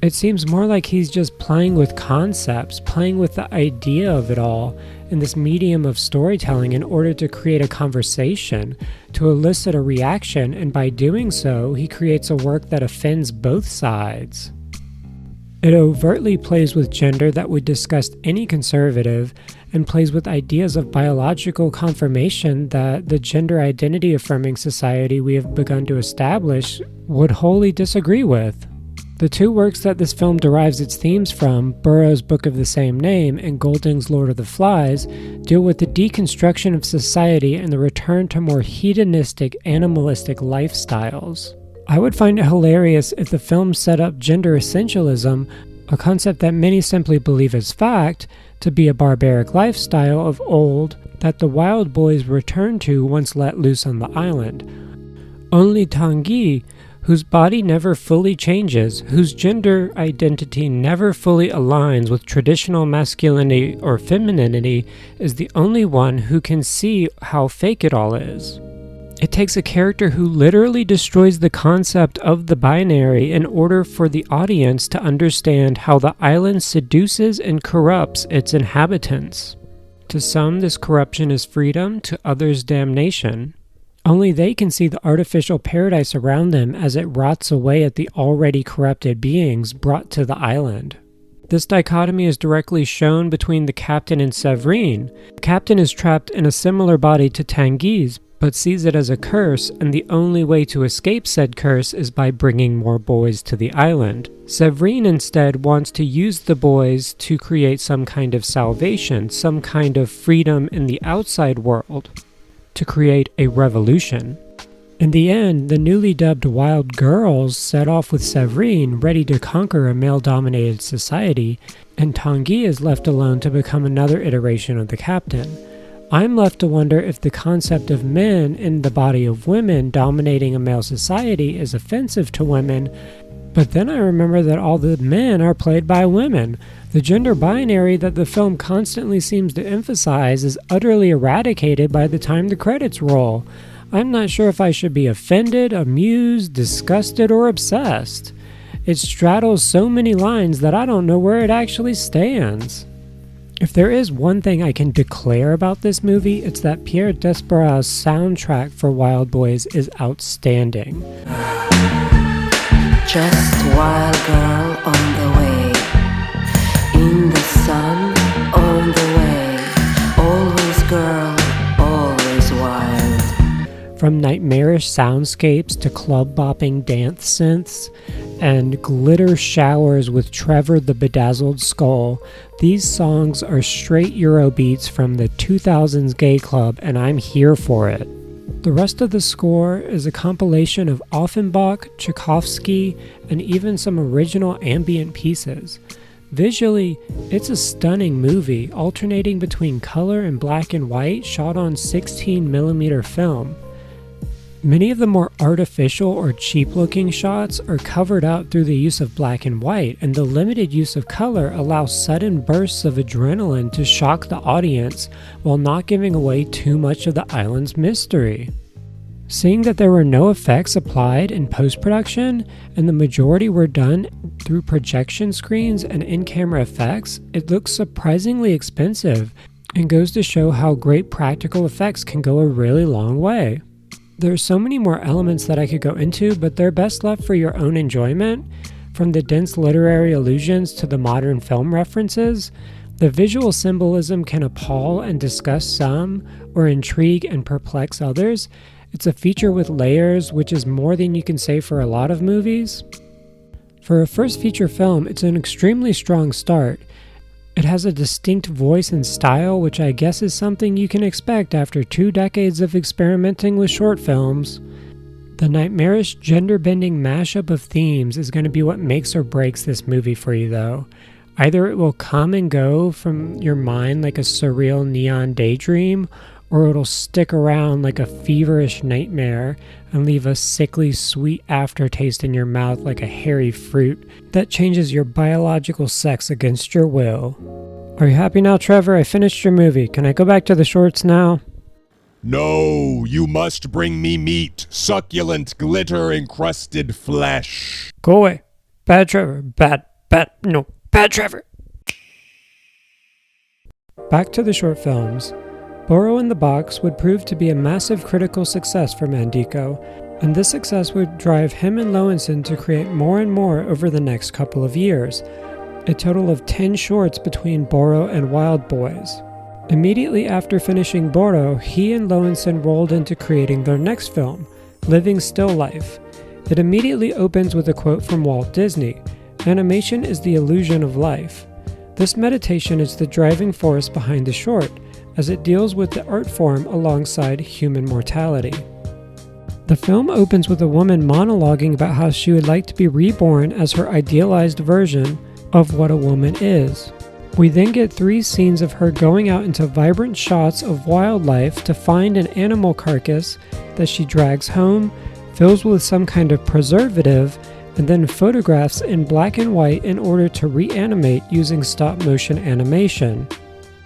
It seems more like he's just playing with concepts, playing with the idea of it all in this medium of storytelling in order to create a conversation, to elicit a reaction, and by doing so, he creates a work that offends both sides. It overtly plays with gender that would disgust any conservative, and plays with ideas of biological confirmation that the gender identity affirming society we have begun to establish would wholly disagree with. The two works that this film derives its themes from, Burroughs' book of the same name and Golding's Lord of the Flies, deal with the deconstruction of society and the return to more hedonistic, animalistic lifestyles. I would find it hilarious if the film set up gender essentialism, a concept that many simply believe as fact, to be a barbaric lifestyle of old that the wild boys return to once let loose on the island. Only Tanguy, whose body never fully changes, whose gender identity never fully aligns with traditional masculinity or femininity, is the only one who can see how fake it all is. It takes a character who literally destroys the concept of the binary in order for the audience to understand how the island seduces and corrupts its inhabitants. To some, this corruption is freedom, to others, damnation. Only they can see the artificial paradise around them as it rots away at the already corrupted beings brought to the island. This dichotomy is directly shown between the captain and Séverine. The captain is trapped in a similar body to Tanguy's, but sees it as a curse, and the only way to escape said curse is by bringing more boys to the island. Séverine instead wants to use the boys to create some kind of salvation, some kind of freedom in the outside world, to create a revolution. In the end, the newly dubbed Wild Girls set off with Séverine ready to conquer a male-dominated society, and Tanguy is left alone to become another iteration of the captain. I'm left to wonder if the concept of men in the body of women dominating a male society is offensive to women, but then I remember that all the men are played by women. The gender binary that the film constantly seems to emphasize is utterly eradicated by the time the credits roll. I'm not sure if I should be offended, amused, disgusted, or obsessed. It straddles so many lines that I don't know where it actually stands. If there is one thing I can declare about this movie, it's that Pierre Desperat's soundtrack for Wild Boys is outstanding. Just wild girl on the way, in the sun, on the way, always girl, always wild. From nightmarish soundscapes to club bopping dance synths and glitter showers with Trevor the Bedazzled Skull, these songs are straight Eurobeats from the 2000s gay club, and I'm here for it. The rest of the score is a compilation of Offenbach, Tchaikovsky, and even some original ambient pieces. Visually, it's a stunning movie, alternating between color and black and white, shot on 16mm film. Many of the more artificial or cheap-looking shots are covered up through the use of black and white, and the limited use of color allows sudden bursts of adrenaline to shock the audience while not giving away too much of the island's mystery. Seeing that there were no effects applied in post-production, and the majority were done through projection screens and in-camera effects, it looks surprisingly expensive and goes to show how great practical effects can go a really long way. There are so many more elements that I could go into, but they're best left for your own enjoyment. From the dense literary allusions to the modern film references, the visual symbolism can appall and disgust some, or intrigue and perplex others. It's a feature with layers, which is more than you can say for a lot of movies. For a first feature film, it's an extremely strong start. It has a distinct voice and style, which I guess is something you can expect after 2 decades of experimenting with short films. The nightmarish, gender-bending mashup of themes is going to be what makes or breaks this movie for you, though. Either it will come and go from your mind like a surreal neon daydream, or it'll stick around like a feverish nightmare and leave a sickly sweet aftertaste in your mouth like a hairy fruit that changes your biological sex against your will. Are you happy now, Trevor? I finished your movie. Can I go back to the shorts now? No, you must bring me meat, succulent, glitter-encrusted flesh. Go away. Bad Trevor. Bad Trevor. Back to the short films. Burrow in the Box would prove to be a massive critical success for Mandico, and this success would drive him and Lowenson to create more and more over the next couple of years, a total of 10 shorts between Burrow and Wild Boys. Immediately after finishing Burrow, he and Lowenson rolled into creating their next film, Living Still Life. It immediately opens with a quote from Walt Disney, "Animation is the illusion of life." This meditation is the driving force behind the short, as it deals with the art form alongside human mortality. The film opens with a woman monologuing about how she would like to be reborn as her idealized version of what a woman is. We then get 3 scenes of her going out into vibrant shots of wildlife to find an animal carcass that she drags home, fills with some kind of preservative, and then photographs in black and white in order to reanimate using stop-motion animation.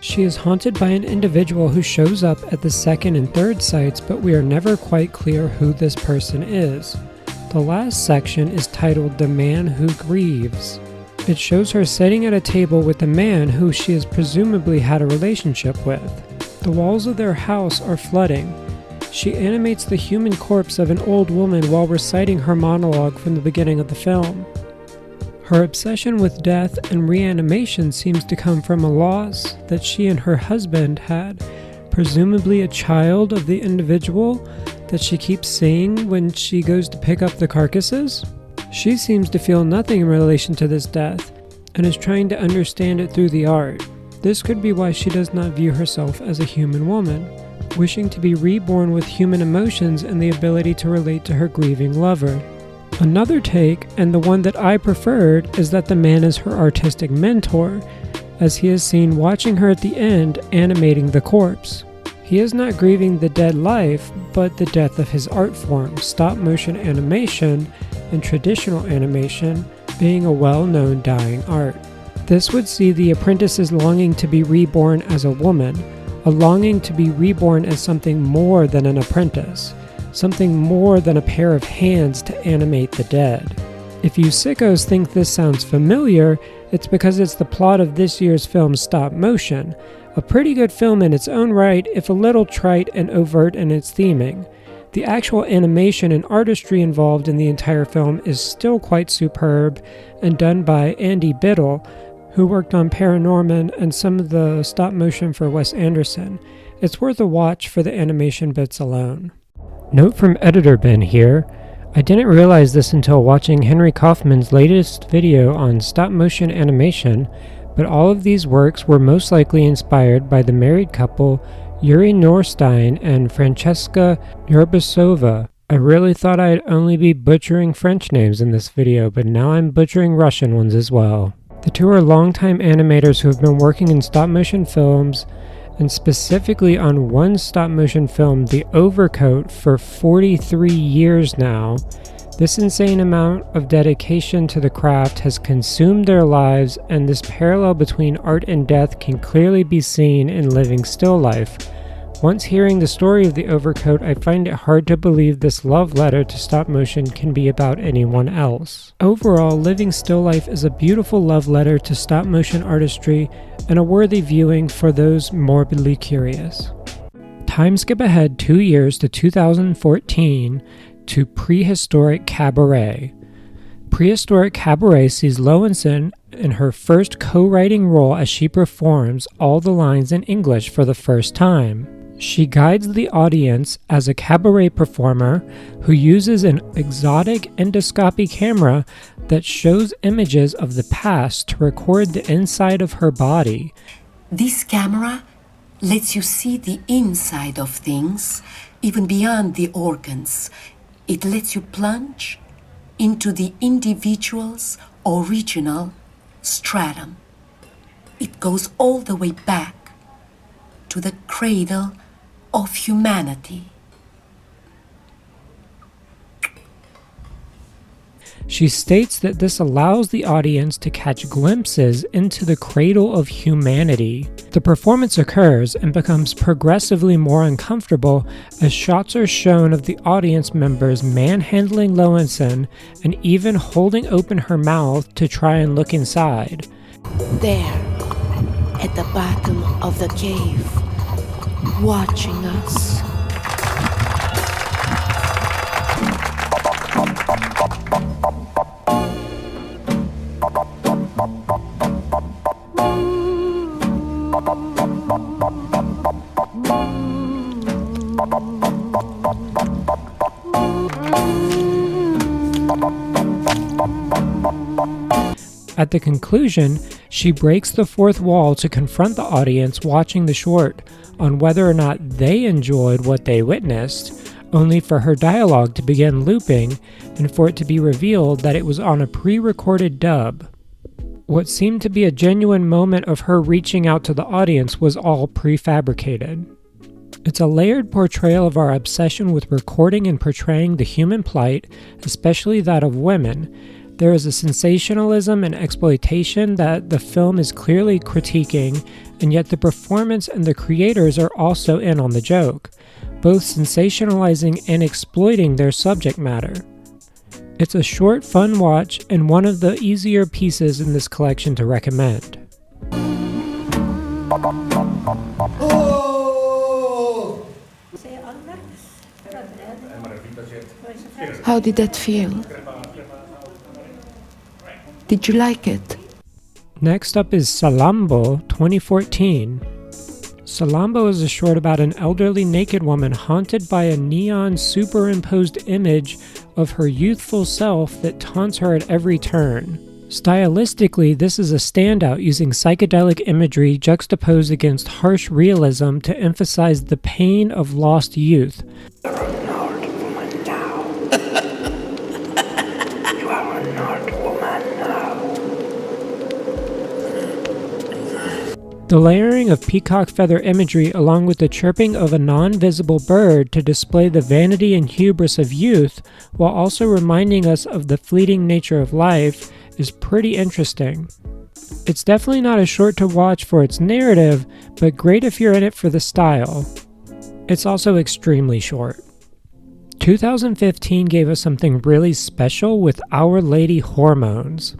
She is haunted by an individual who shows up at the second and third sites, but we are never quite clear who this person is. The last section is titled The Man Who Grieves. It shows her sitting at a table with a man who she has presumably had a relationship with. The walls of their house are flooding. She animates the human corpse of an old woman while reciting her monologue from the beginning of the film. Her obsession with death and reanimation seems to come from a loss that she and her husband had, presumably a child of the individual that she keeps seeing when she goes to pick up the carcasses. She seems to feel nothing in relation to this death, and is trying to understand it through the art. This could be why she does not view herself as a human woman, wishing to be reborn with human emotions and the ability to relate to her grieving lover. Another take, and the one that I preferred, is that the man is her artistic mentor, as he is seen watching her at the end animating the corpse. He is not grieving the dead life, but the death of his art form, stop-motion animation and traditional animation being a well-known dying art. This would see the apprentices longing to be reborn as a woman, a longing to be reborn as something more than an apprentice, something more than a pair of hands to animate the dead. If you sickos think this sounds familiar, it's because it's the plot of this year's film Stop Motion, a pretty good film in its own right, if a little trite and overt in its theming. The actual animation and artistry involved in the entire film is still quite superb and done by Andy Biddle, who worked on Paranorman and some of the stop motion for Wes Anderson. It's worth a watch for the animation bits alone. Note from Editor Ben here, I didn't realize this until watching Henry Kaufman's latest video on stop-motion animation, but all of these works were most likely inspired by the married couple Yuri Norstein and Francesca Yerbasova. I really thought I'd only be butchering French names in this video, but now I'm butchering Russian ones as well. The two are longtime animators who have been working in stop-motion films, and specifically on one stop-motion film, The Overcoat, for 43 years now. This insane amount of dedication to the craft has consumed their lives, and this parallel between art and death can clearly be seen in Living Still Life. Once hearing the story of The Overcoat, I find it hard to believe this love letter to stop motion can be about anyone else. Overall, Living Still Life is a beautiful love letter to stop motion artistry and a worthy viewing for those morbidly curious. Time skip ahead 2 years to 2014 to Prehistoric Cabaret. Prehistoric Cabaret sees Lowenson in her first co-writing role as she performs all the lines in English for the first time. She guides the audience as a cabaret performer who uses an exotic endoscopy camera that shows images of the past to record the inside of her body. This camera lets you see the inside of things, even beyond the organs. It lets you plunge into the individual's original stratum. It goes all the way back to the cradle of humanity. She states that this allows the audience to catch glimpses into the cradle of humanity. The performance occurs and becomes progressively more uncomfortable as shots are shown of the audience members manhandling Lowenson and even holding open her mouth to try and look inside. There, at the bottom of the cave, watching us. At the conclusion, she breaks the fourth wall to confront the audience watching the short on whether or not they enjoyed what they witnessed, only for her dialogue to begin looping and for it to be revealed that it was on a pre-recorded dub. What seemed to be a genuine moment of her reaching out to the audience was all prefabricated. It's a layered portrayal of our obsession with recording and portraying the human plight, especially that of women. There is a sensationalism and exploitation that the film is clearly critiquing, and yet the performance and the creators are also in on the joke, both sensationalizing and exploiting their subject matter. It's a short, fun watch and one of the easier pieces in this collection to recommend. How did that feel? Did you like it? Next up is Salambo 2014. Salambo is a short about an elderly naked woman haunted by a neon superimposed image of her youthful self that taunts her at every turn. Stylistically, this is a standout using psychedelic imagery juxtaposed against harsh realism to emphasize the pain of lost youth. The layering of peacock feather imagery along with the chirping of a non-visible bird to display the vanity and hubris of youth while also reminding us of the fleeting nature of life is pretty interesting. It's definitely not a short to watch for its narrative, but great if you're in it for the style. It's also extremely short. 2015 gave us something really special with Our Lady Hormones.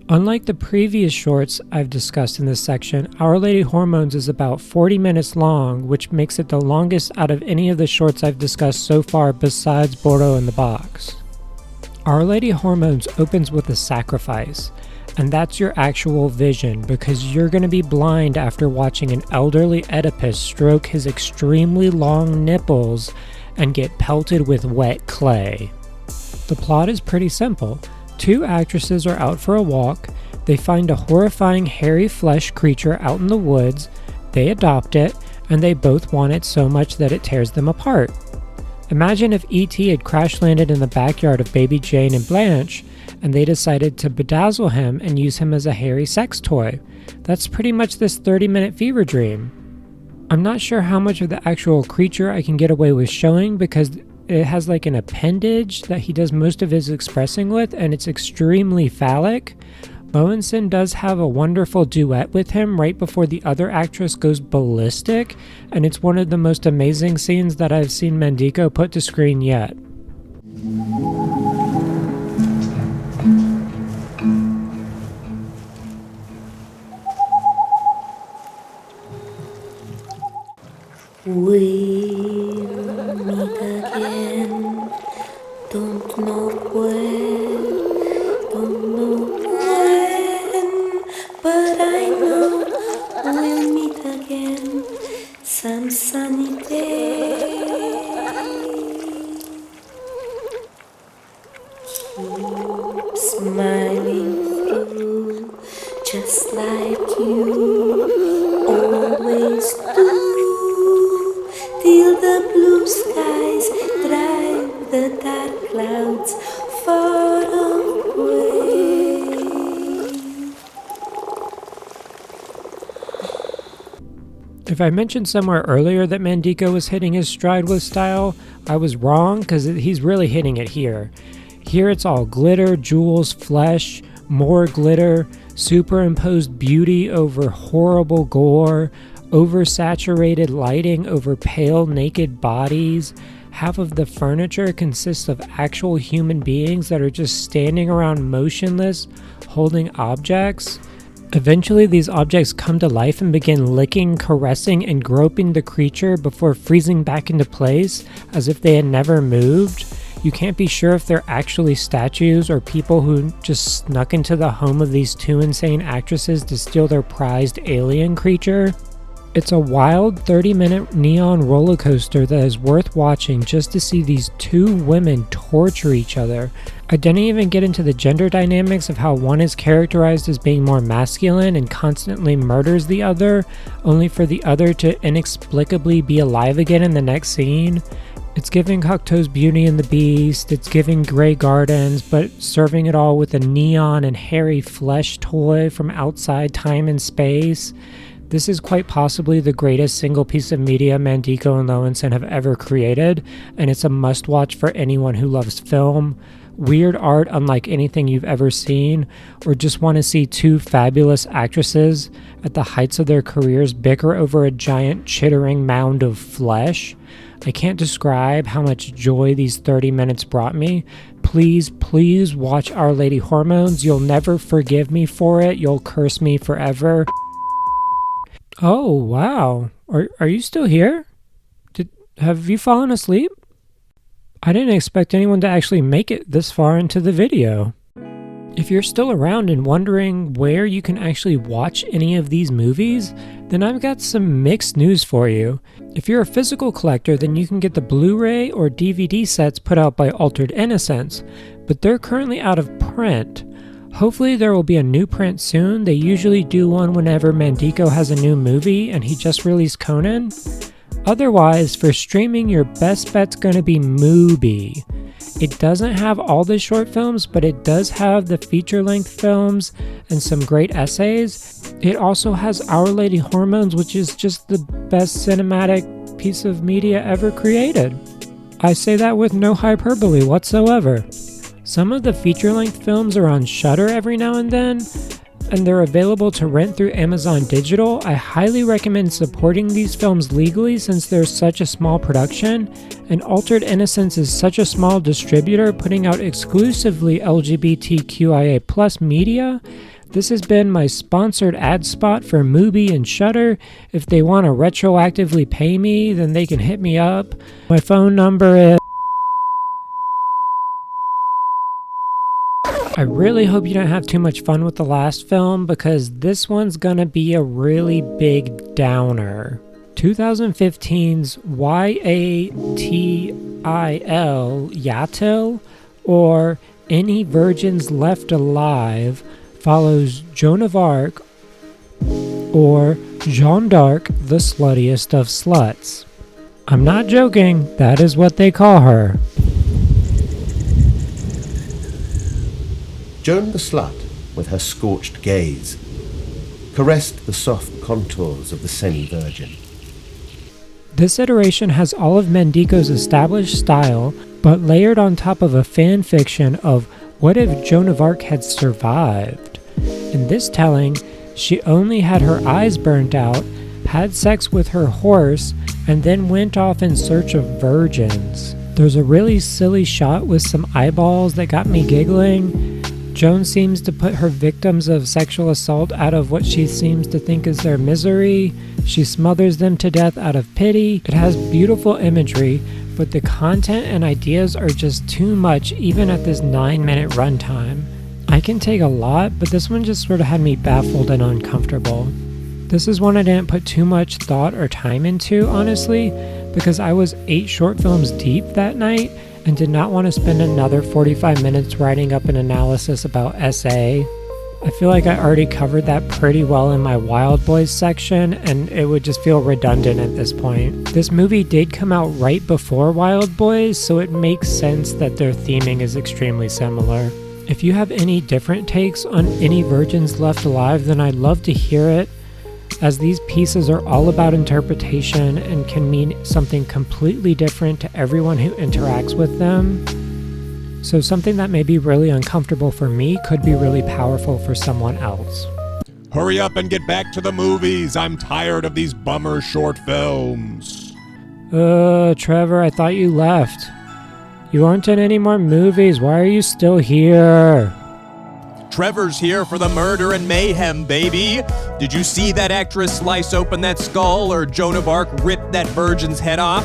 Unlike the previous shorts I've discussed in this section, Our Lady Hormones is about 40 minutes long, which makes it the longest out of any of the shorts I've discussed so far besides Bordeaux in the Box. Our Lady Hormones opens with a sacrifice, and that's your actual vision because you're going to be blind after watching an elderly Oedipus stroke his extremely long nipples and get pelted with wet clay. The plot is pretty simple. Two actresses are out for a walk, they find a horrifying hairy flesh creature out in the woods, they adopt it, and they both want it so much that it tears them apart. Imagine if E.T. had crash landed in the backyard of baby Jane and Blanche, and they decided to bedazzle him and use him as a hairy sex toy. That's pretty much this 30-minute fever dream. I'm not sure how much of the actual creature I can get away with showing because it has like an appendage that he does most of his expressing with, and it's extremely phallic. Lowenson does have a wonderful duet with him right before the other actress goes ballistic, and it's one of the most amazing scenes that I've seen Mandico put to screen yet. We'll meet again, don't know where, don't know when, but I know we'll meet again some sunny day. Keep smiling through, just like you always do. Till the blue skies drive the dark clouds far away. If I mentioned somewhere earlier that Mandico was hitting his stride with style, I was wrong, because he's really hitting it here. Here it's all glitter, jewels, flesh, more glitter, superimposed beauty over horrible gore, oversaturated lighting over pale naked bodies. Half of the furniture consists of actual human beings that are just standing around motionless, holding objects. Eventually, these objects come to life and begin licking, caressing, and groping the creature before freezing back into place as if they had never moved. You can't be sure if they're actually statues or people who just snuck into the home of these two insane actresses to steal their prized alien creature. It's a wild 30-minute neon roller coaster that is worth watching just to see these two women torture each other. I didn't even get into the gender dynamics of how one is characterized as being more masculine and constantly murders the other, only for the other to inexplicably be alive again in the next scene. It's giving Cocteau's Beauty and the Beast, it's giving Grey Gardens, but serving it all with a neon and hairy flesh toy from outside time and space. This is quite possibly the greatest single piece of media Mandico and Lowenson have ever created, and it's a must-watch for anyone who loves film, weird art unlike anything you've ever seen, or just want to see two fabulous actresses at the heights of their careers bicker over a giant chittering mound of flesh. I can't describe how much joy these 30 minutes brought me. Please, please watch Our Lady Hormones. You'll never forgive me for it. You'll curse me forever. Oh, wow. Are you still here? Have you fallen asleep? I didn't expect anyone to actually make it this far into the video. If you're still around and wondering where you can actually watch any of these movies, then I've got some mixed news for you. If you're a physical collector, then you can get the Blu-ray or DVD sets put out by Altered Innocence, but they're currently out of print. Hopefully there will be a new print soon. They usually do one whenever Mandico has a new movie, and he just released Conann. Otherwise, for streaming, your best bet's gonna be Mubi. It doesn't have all the short films, but it does have the feature-length films and some great essays. It also has Our Lady Hormones, which is just the best cinematic piece of media ever created. I say that with no hyperbole whatsoever. Some of the feature-length films are on Shudder every now and then, and they're available to rent through Amazon Digital. I highly recommend supporting these films legally since they're such a small production, and Altered Innocence is such a small distributor putting out exclusively LGBTQIA+ media. This has been my sponsored ad spot for Mubi and Shudder. If they want to retroactively pay me, then they can hit me up. My phone number is... I really hope you don't have too much fun with the last film, because this one's gonna be a really big downer. 2015's Yatil, or Any Virgins Left Alive, follows Joan of Arc, or Jeanne d'Arc, the sluttiest of sluts. I'm not joking, that is what they call her. Joan the Slut, with her scorched gaze, caressed the soft contours of the semi-virgin. This iteration has all of Mandico's established style, but layered on top of a fan fiction of what if Joan of Arc had survived. In this telling, she only had her eyes burnt out, had sex with her horse, and then went off in search of virgins. There's a really silly shot with some eyeballs that got me giggling. Joan seems to put her victims of sexual assault out of what she seems to think is their misery. She smothers them to death out of pity. It has beautiful imagery, but the content and ideas are just too much even at this 9-minute runtime. I can take a lot, but this one just sort of had me baffled and uncomfortable. This is one I didn't put too much thought or time into, honestly, because I was 8 short films deep that night and did not want to spend another 45 minutes writing up an analysis about SA. I feel like I already covered that pretty well in my Wild Boys section, and it would just feel redundant at this point. This movie did come out right before Wild Boys, so it makes sense that their theming is extremely similar. If you have any different takes on any virgins left alive, then I'd love to hear it, as these pieces are all about interpretation and can mean something completely different to everyone who interacts with them. So something that may be really uncomfortable for me could be really powerful for someone else. Hurry up and get back to the movies. I'm tired of these bummer short films. Trevor, I thought you left. You aren't in any more movies. Why are you still here? Trevor's here for the murder and mayhem, baby. Did you see that actress slice open that skull or Joan of Arc rip that virgin's head off?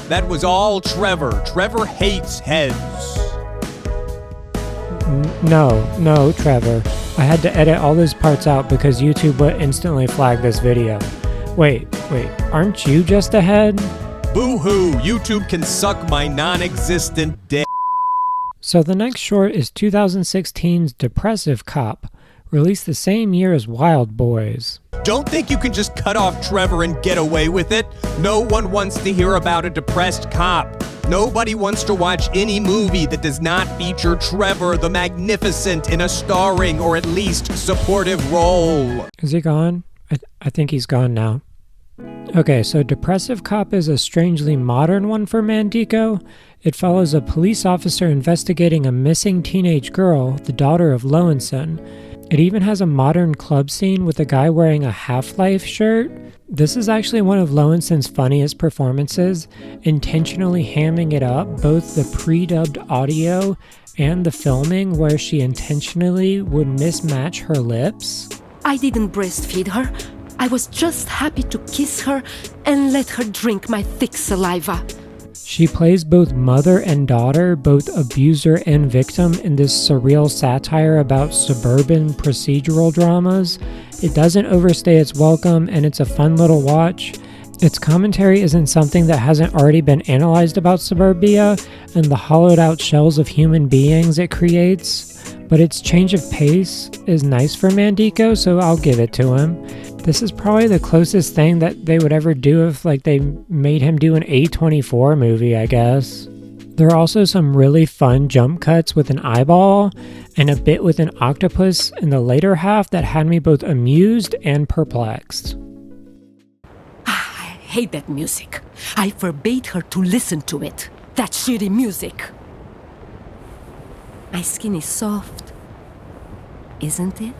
That was all Trevor. Trevor hates heads. No, Trevor. I had to edit all those parts out because YouTube would instantly flag this video. Wait, aren't you just a head? Boo-hoo, YouTube can suck my non-existent dick. So the next short is 2016's Depressive Cop, released the same year as Wild Boys. Don't think you can just cut off Trevor and get away with it. No one wants to hear about a depressed cop. Nobody wants to watch any movie that does not feature Trevor the Magnificent in a starring or at least supportive role. Is he gone? I think he's gone now. Okay, so Depressive Cop is a strangely modern one for Mandico. It follows a police officer investigating a missing teenage girl, the daughter of Lowenson. It even has a modern club scene with a guy wearing a Half-Life shirt. This is actually one of Lowenson's funniest performances, intentionally hamming it up, both the pre-dubbed audio and the filming where she intentionally would mismatch her lips. I didn't breastfeed her. I was just happy to kiss her and let her drink my thick saliva. She plays both mother and daughter, both abuser and victim, in this surreal satire about suburban procedural dramas. It doesn't overstay its welcome, and it's a fun little watch. Its commentary isn't something that hasn't already been analyzed about suburbia and the hollowed out shells of human beings it creates, but its change of pace is nice for Mandico, so I'll give it to him. This is probably the closest thing that they would ever do if they made him do an A24 movie, I guess. There are also some really fun jump cuts with an eyeball and a bit with an octopus in the later half that had me both amused and perplexed. I hate that music. I forbade her to listen to it. That shitty music. My skin is soft, isn't it?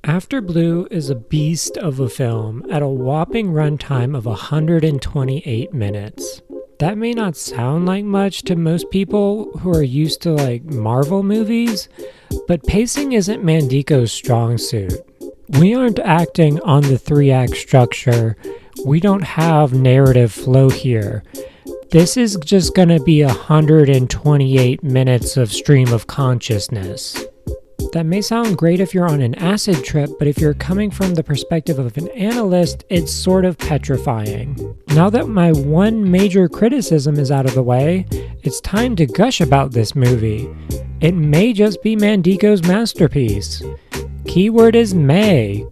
After Blue is a beast of a film at a whopping runtime of 128 minutes. That may not sound like much to most people who are used to Marvel movies, but pacing isn't Mandico's strong suit. We aren't acting on the 3-act structure. We don't have narrative flow here. This is just gonna be 128 minutes of stream of consciousness. That may sound great if you're on an acid trip, but if you're coming from the perspective of an analyst, it's sort of petrifying. Now that my one major criticism is out of the way, it's time to gush about this movie. It may just be Mandico's masterpiece. Keyword is may,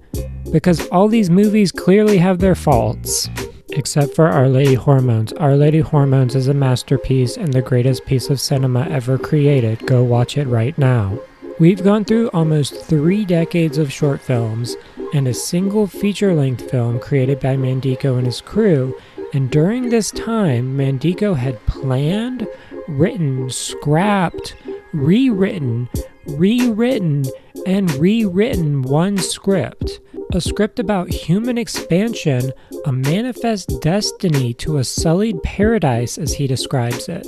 because all these movies clearly have their faults. Except for Our Lady Hormones. Our Lady Hormones is a masterpiece and the greatest piece of cinema ever created. Go watch it right now. We've gone through almost 3 decades of short films and a single feature-length film created by Mandico and his crew, and during this time, Mandico had planned, written, scrapped, rewritten, and rewritten one script. A script about human expansion, a manifest destiny to a sullied paradise as he describes it.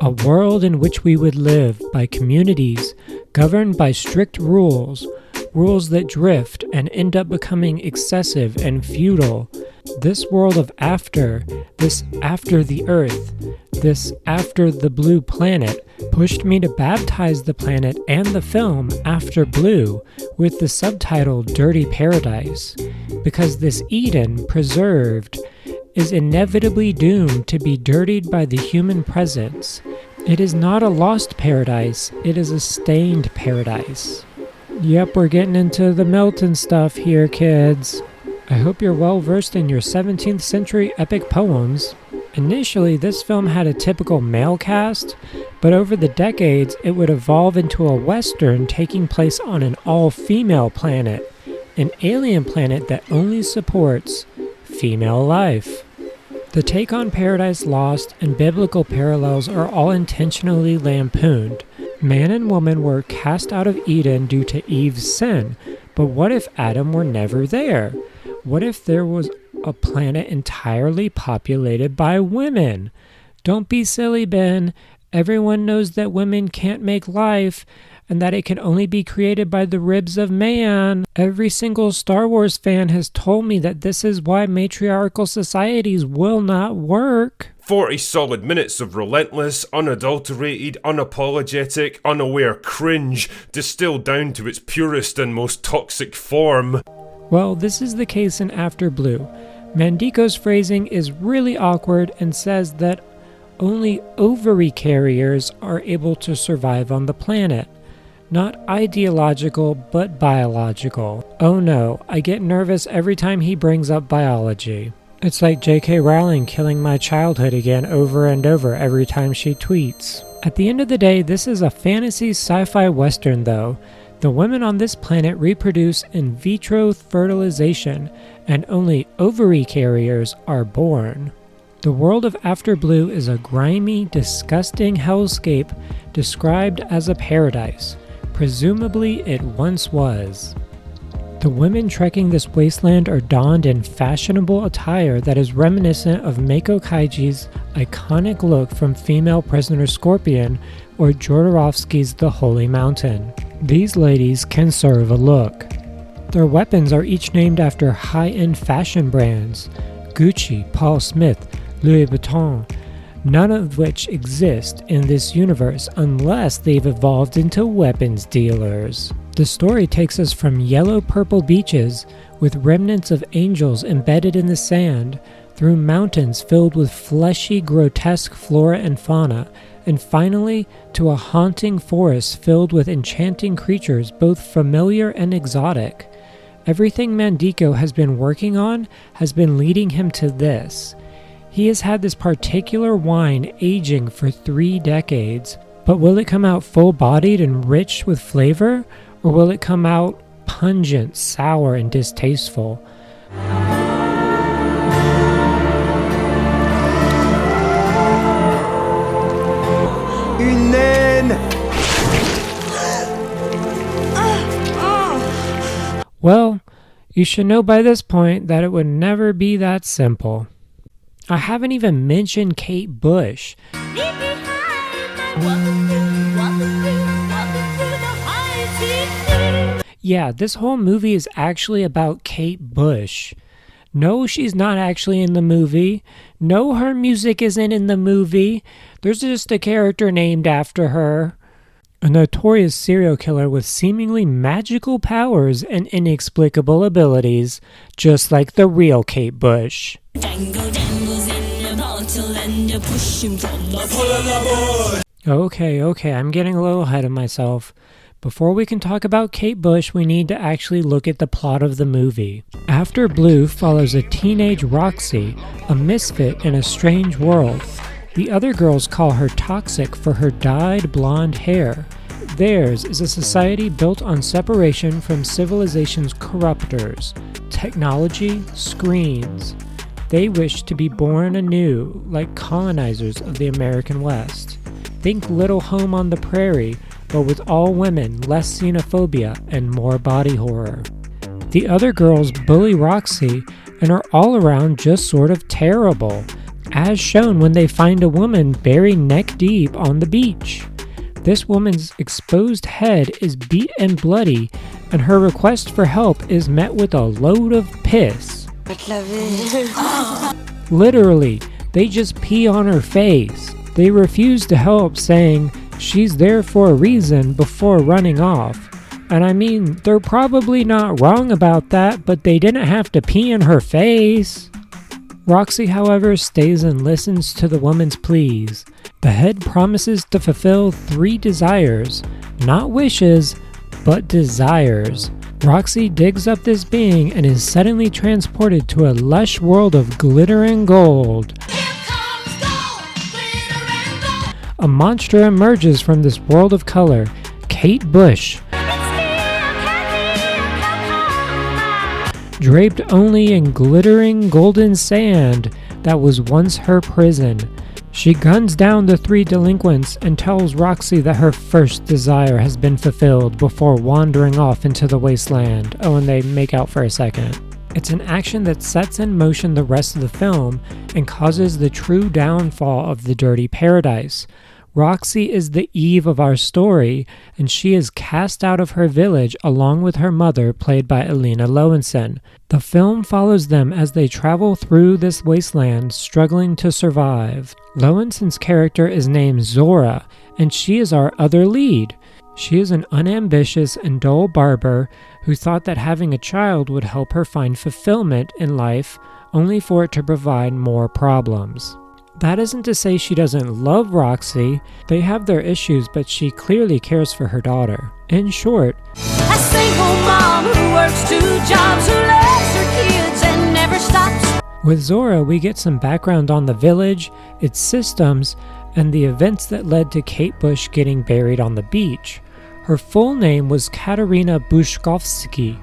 A world in which we would live by communities governed by strict rules, rules that drift and end up becoming excessive and futile. This world of after, this after the earth, this after the blue planet, pushed me to baptize the planet and the film After Blue with the subtitle Dirty Paradise, because this Eden, preserved, is inevitably doomed to be dirtied by the human presence. It is not a lost paradise, it is a stained paradise. Yep, we're getting into the Milton stuff here, kids. I hope you're well versed in your 17th century epic poems. Initially, this film had a typical male cast, but over the decades, it would evolve into a western taking place on an all-female planet, an alien planet that only supports female life. The take on Paradise Lost and biblical parallels are all intentionally lampooned. Man and woman were cast out of Eden due to Eve's sin, but what if Adam were never there? What if there was a planet entirely populated by women? Don't be silly, Ben. Everyone knows that women can't make life and that it can only be created by the ribs of man. Every single Star Wars fan has told me that this is why matriarchal societies will not work. 40 solid minutes of relentless, unadulterated, unapologetic, unaware cringe, distilled down to its purest and most toxic form. Well, this is the case in After Blue. Mandico's phrasing is really awkward and says that only ovary carriers are able to survive on the planet. Not ideological, but biological. Oh no, I get nervous every time he brings up biology. It's like J.K. Rowling killing my childhood again over and over every time she tweets. At the end of the day, this is a fantasy sci-fi western though. The women on this planet reproduce in vitro fertilization, and only ovary carriers are born. The world of After Blue is a grimy, disgusting hellscape described as a paradise. Presumably it once was. The women trekking this wasteland are donned in fashionable attire that is reminiscent of Meiko Kaiji's iconic look from Female Prisoner Scorpion or Jodorowsky's The Holy Mountain. These ladies can serve a look. Their weapons are each named after high-end fashion brands: Gucci, Paul Smith, Louis Vuitton, none of which exist in this universe unless they've evolved into weapons dealers. The story takes us from yellow-purple beaches with remnants of angels embedded in the sand, through mountains filled with fleshy, grotesque flora and fauna, and finally to a haunting forest filled with enchanting creatures both familiar and exotic. Everything Mandico has been working on has been leading him to this. He has had this particular wine aging for 3 decades, but will it come out full-bodied and rich with flavor, or will it come out pungent, sour, and distasteful? Une naine! Well, you should know by this point that it would never be that simple. I haven't even mentioned Kate Bush. Yeah, this whole movie is actually about Kate Bush. No, she's not actually in the movie. No, her music isn't in the movie. There's just a character named after her. A notorious serial killer with seemingly magical powers and inexplicable abilities, just like the real Kate Bush. Okay, I'm getting a little ahead of myself. Before we can talk about Kate Bush, we need to actually look at the plot of the movie. After Blue follows a teenage Roxy, a misfit in a strange world. The other girls call her toxic for her dyed blonde hair. Theirs is a society built on separation from civilization's corruptors, technology, screens. They wish to be born anew, like colonizers of the American West. Think Little Home on the Prairie, but with all women, less xenophobia, and more body horror. The other girls bully Roxy and are all around just sort of terrible, as shown when they find a woman buried neck deep on the beach. This woman's exposed head is beat and bloody, and her request for help is met with a load of piss. Literally, they just pee on her face. They refuse to help, saying she's there for a reason before running off. And I mean, they're probably not wrong about that, but they didn't have to pee in her face. Roxy, however, stays and listens to the woman's pleas. The head promises to fulfill 3 desires, not wishes, but desires. Roxy digs up this being and is suddenly transported to a lush world of glitter and gold. A monster emerges from this world of color, Kate Bush. Draped only in glittering golden sand that was once her prison. She guns down the 3 delinquents and tells Roxy that her first desire has been fulfilled before wandering off into the wasteland. Oh, and they make out for a second. It's an action that sets in motion the rest of the film and causes the true downfall of the dirty paradise. Roxy is the Eve of our story, and she is cast out of her village along with her mother, played by Alina Lowenson. The film follows them as they travel through this wasteland, struggling to survive. Lowenson's character is named Zora, and she is our other lead. She is an unambitious and dull barber who thought that having a child would help her find fulfillment in life, only for it to provide more problems. That isn't to say she doesn't love Roxy. They have their issues, but she clearly cares for her daughter. In short, a single mom who works 2 jobs, who loves her kids and never stops. With Zora, we get some background on the village, its systems, and the events that led to Kate Bush getting buried on the beach. Her full name was Katarina Buszkowski,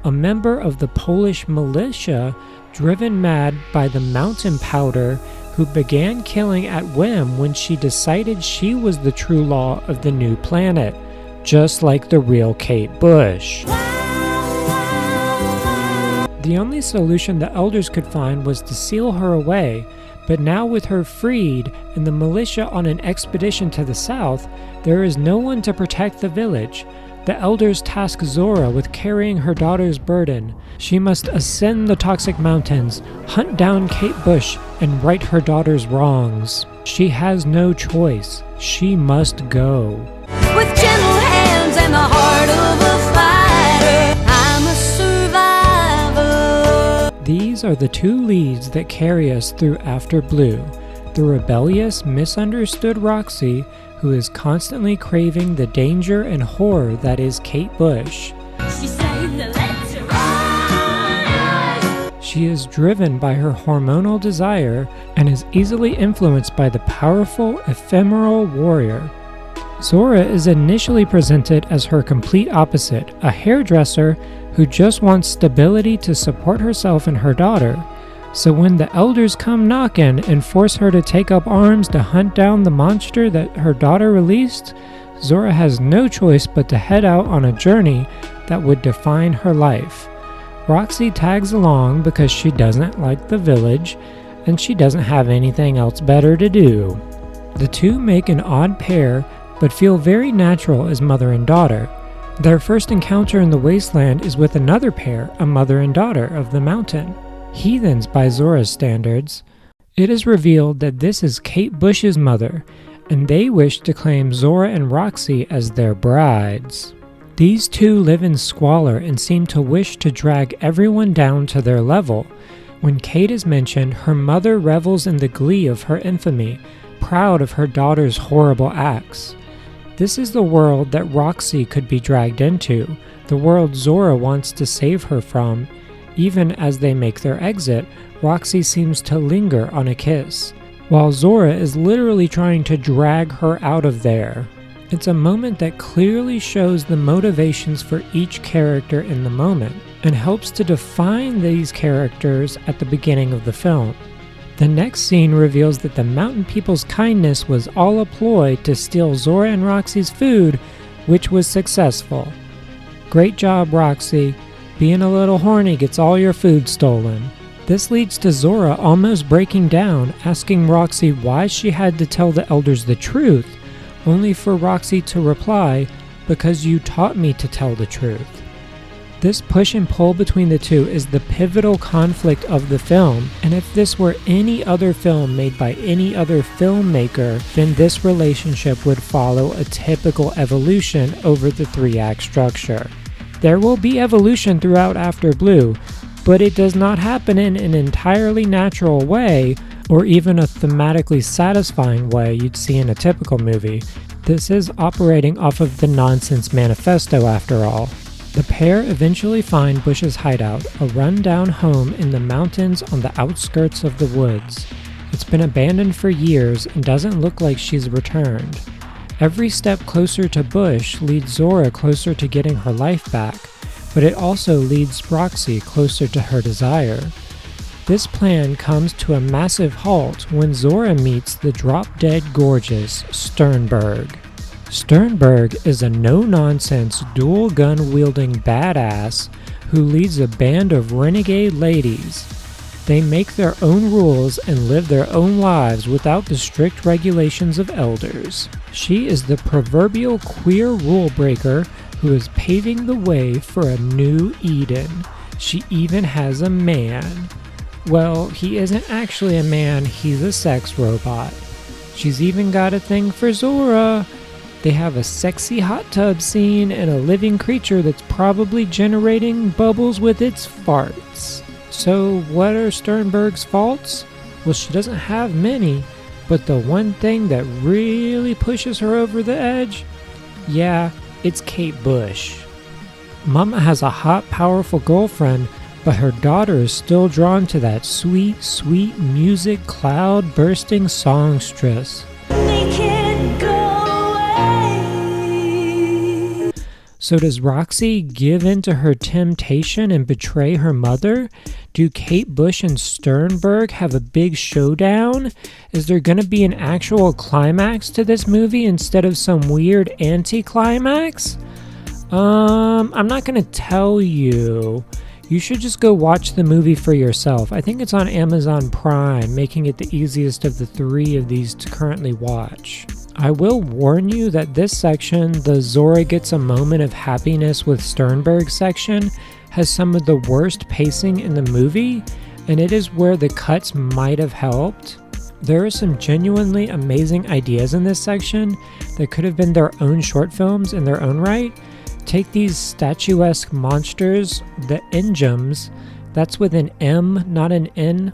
a member of the Polish militia driven mad by the mountain powder, who began killing at whim when she decided she was the true law of the new planet, just like the real Kate Bush. The only solution the elders could find was to seal her away, but now with her freed and the militia on an expedition to the south, there is no one to protect the village. The elders task Zora with carrying her daughter's burden. She must ascend the toxic mountains, hunt down Kate Bush, and right her daughter's wrongs. She has no choice. She must go. With gentle hands and the heart of a fighter, I'm a survivor. These are the 2 leads that carry us through After Blue. The rebellious, misunderstood Roxy, who is constantly craving the danger and horror that is Kate Bush. She is driven by her hormonal desire and is easily influenced by the powerful, ephemeral warrior. Zora is initially presented as her complete opposite, a hairdresser who just wants stability to support herself and her daughter. So when the elders come knocking and force her to take up arms to hunt down the monster that her daughter released, Zora has no choice but to head out on a journey that would define her life. Roxy tags along because she doesn't like the village and she doesn't have anything else better to do. The 2 make an odd pair but feel very natural as mother and daughter. Their first encounter in the wasteland is with another pair, a mother and daughter of the mountain. Heathens by Zora's standards. It is revealed that this is Kate Bush's mother, and they wish to claim Zora and Roxy as their brides. These 2 live in squalor and seem to wish to drag everyone down to their level. When Kate is mentioned, her mother revels in the glee of her infamy, proud of her daughter's horrible acts. This is the world that Roxy could be dragged into, the world Zora wants to save her from. Even as they make their exit, Roxy seems to linger on a kiss, while Zora is literally trying to drag her out of there. It's a moment that clearly shows the motivations for each character in the moment, and helps to define these characters at the beginning of the film. The next scene reveals that the mountain people's kindness was all a ploy to steal Zora and Roxy's food, which was successful. Great job, Roxy. Being a little horny gets all your food stolen. This leads to Zora almost breaking down, asking Roxy why she had to tell the elders the truth, only for Roxy to reply, "Because you taught me to tell the truth." This push and pull between the two is the pivotal conflict of the film, and if this were any other film made by any other filmmaker, then this relationship would follow a typical evolution over the 3-act structure. There will be evolution throughout After Blue, but it does not happen in an entirely natural way, or even a thematically satisfying way you'd see in a typical movie. This is operating off of the nonsense manifesto after all. The pair eventually find Bush's hideout, a run-down home in the mountains on the outskirts of the woods. It's been abandoned for years and doesn't look like she's returned. Every step closer to Bush leads Zora closer to getting her life back, but it also leads Roxy closer to her desire. This plan comes to a massive halt when Zora meets the drop-dead gorgeous Sternberg. Sternberg is a no-nonsense, dual-gun-wielding badass who leads a band of renegade ladies. They make their own rules and live their own lives without the strict regulations of elders. She is the proverbial queer rule breaker who is paving the way for a new Eden. She even has a man. Well, he isn't actually a man, he's a sex robot. She's even got a thing for Zora. They have a sexy hot tub scene and a living creature that's probably generating bubbles with its farts. So what are Sternberg's faults? Well, she doesn't have many, but the one thing that really pushes her over the edge? Yeah, it's Kate Bush. Mama has a hot, powerful girlfriend, but her daughter is still drawn to that sweet, sweet music cloud-bursting songstress. So does Roxy give in to her temptation and betray her mother? Do Kate Bush and Sternberg have a big showdown? Is there going to be an actual climax to this movie instead of some weird anti-climax? I'm not going to tell you. You should just go watch the movie for yourself. I think it's on Amazon Prime, making it the easiest of the 3 of these to currently watch. I will warn you that this section, the Zora gets a moment of happiness with Sternberg section, has some of the worst pacing in the movie, and it is where the cuts might have helped. There are some genuinely amazing ideas in this section that could have been their own short films in their own right. Take these statuesque monsters, the Enjums, that's with an M, not an N,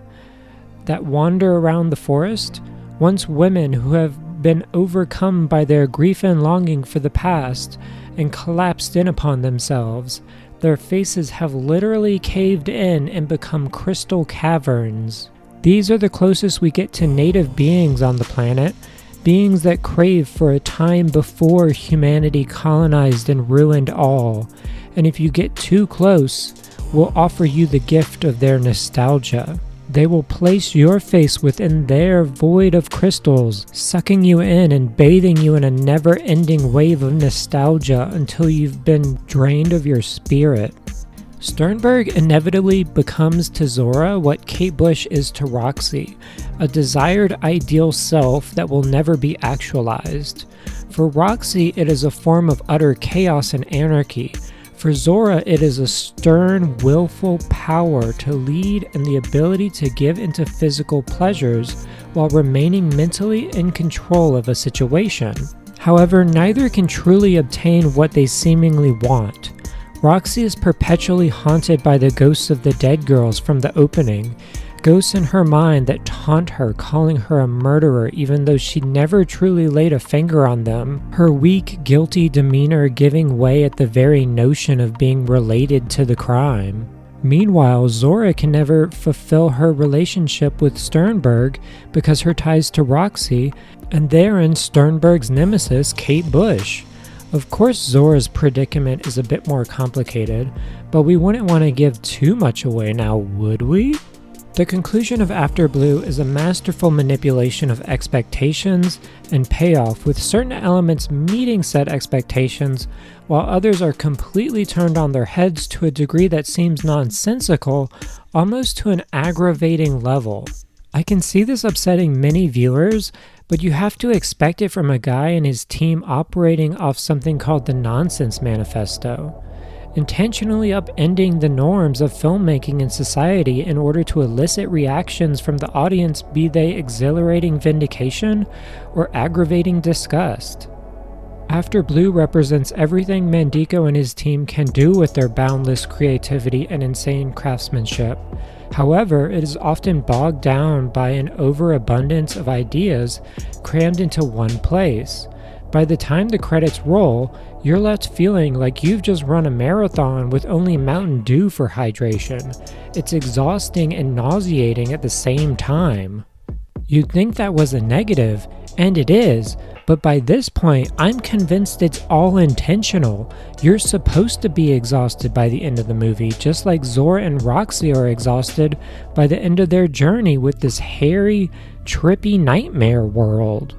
that wander around the forest, once women who have been overcome by their grief and longing for the past and collapsed in upon themselves. Their faces have literally caved in and become crystal caverns. These are the closest we get to native beings on the planet, beings that crave for a time before humanity colonized and ruined all, and if you get too close, will offer you the gift of their nostalgia. They will place your face within their void of crystals, sucking you in and bathing you in a never-ending wave of nostalgia until you've been drained of your spirit. Sternberg inevitably becomes to Zora what Kate Bush is to Roxy, a desired ideal self that will never be actualized. For Roxy, it is a form of utter chaos and anarchy. For Zora, it is a stern, willful power to lead and the ability to give into physical pleasures while remaining mentally in control of a situation. However, neither can truly obtain what they seemingly want. Roxy is perpetually haunted by the ghosts of the dead girls from the opening, ghosts in her mind that taunt her, calling her a murderer even though she never truly laid a finger on them, her weak, guilty demeanor giving way at the very notion of being related to the crime. Meanwhile, Zora can never fulfill her relationship with Sternberg because her ties to Roxy, and therein Sternberg's nemesis, Kate Bush. Of course, Zora's predicament is a bit more complicated, but we wouldn't want to give too much away now, would we? The conclusion of After Blue is a masterful manipulation of expectations and payoff, with certain elements meeting said expectations, while others are completely turned on their heads to a degree that seems nonsensical, almost to an aggravating level. I can see this upsetting many viewers, but you have to expect it from a guy and his team operating off something called the Nonsense Manifesto. intentionally upending the norms of filmmaking and society in order to elicit reactions from the audience, be they exhilarating vindication or aggravating disgust. After Blue represents everything Mandico and his team can do with their boundless creativity and insane craftsmanship. However, it is often bogged down by an overabundance of ideas crammed into one place. By the time the credits roll, you're left feeling like you've just run a marathon with only Mountain Dew for hydration. It's exhausting and nauseating at the same time. You'd think that was a negative, and it is, but by this point, I'm convinced it's all intentional. You're supposed to be exhausted by the end of the movie, just like Zora and Roxy are exhausted by the end of their journey with this hairy, trippy nightmare world.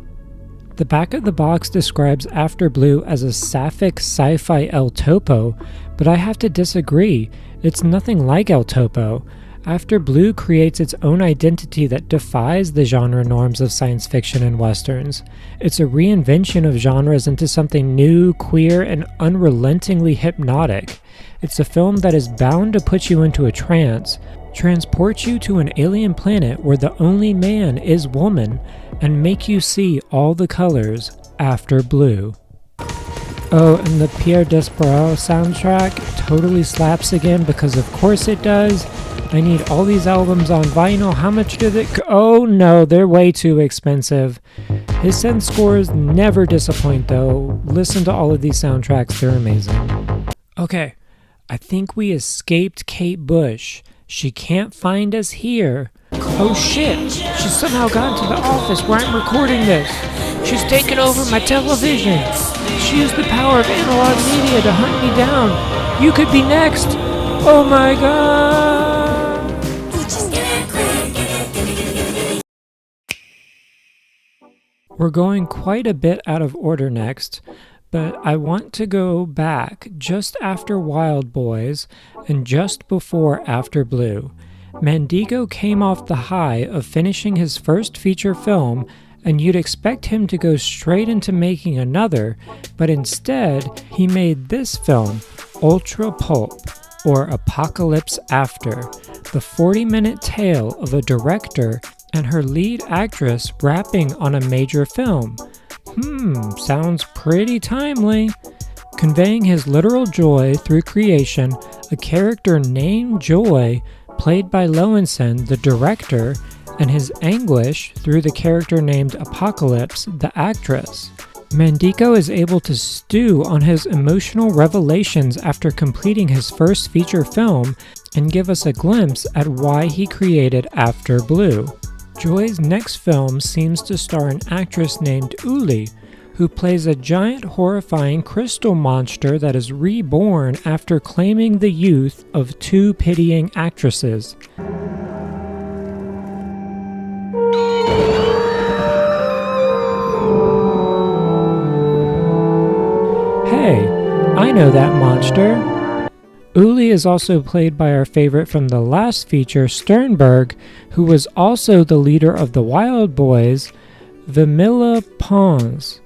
The back of the box describes After Blue as a sapphic sci-fi El Topo, but I have to disagree. It's nothing like El Topo. After Blue creates its own identity that defies the genre norms of science fiction and westerns. It's a reinvention of genres into something new, queer, and unrelentingly hypnotic. It's a film that is bound to put you into a trance, transport you to an alien planet where the only man is woman, and make you see all the colors after Blue. Oh, and the Pierre Despereaux soundtrack totally slaps again because of course it does. I need all these albums on vinyl. How much do they... Oh no, they're way too expensive. His synth scores never disappoint though. Listen to all of these soundtracks, they're amazing. Okay, I think we escaped Kate Bush. She can't find us here. Oh shit, she somehow got into the office where I'm recording this. She's taken over my television. She used the power of analog media to hunt me down. You could be next. Oh my god. We're going quite a bit out of order next, but I want to go back just after Wild Boys and just before After Blue. Mandico came off the high of finishing his first feature film, and you'd expect him to go straight into making another, but instead he made this film, Ultra Pulp, or Apocalypse After, the 40-minute tale of a director and her lead actress rapping on a major film. Sounds pretty timely. Conveying his literal joy through creation, a character named Joy, played by Lowenson, the director, and his anguish through the character named Apocalypse, the actress. Mandico is able to stew on his emotional revelations after completing his first feature film and give us a glimpse at why he created After Blue. Joy's next film seems to star an actress named Uli, who plays a giant horrifying crystal monster that is reborn after claiming the youth of two pitying actresses. Hey, I know that monster. Uli is also played by our favorite from the last feature, Sternberg, who was also the leader of the Wild Boys, Vimila Pons.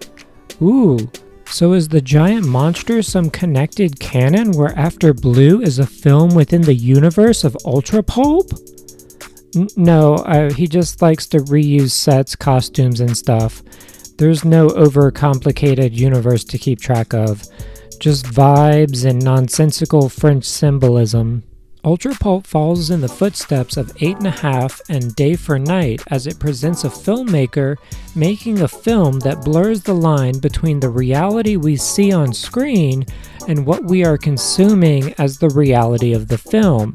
Ooh, so is the giant monster some connected canon where After Blue is a film within the universe of Ultra Pulp? No, he just likes to reuse sets, costumes, and stuff. There's no overcomplicated universe to keep track of. Just vibes and nonsensical French symbolism. Ultra Pulp follows in the footsteps of 8.5 and Day for Night as it presents a filmmaker making a film that blurs the line between the reality we see on screen and what we are consuming as the reality of the film.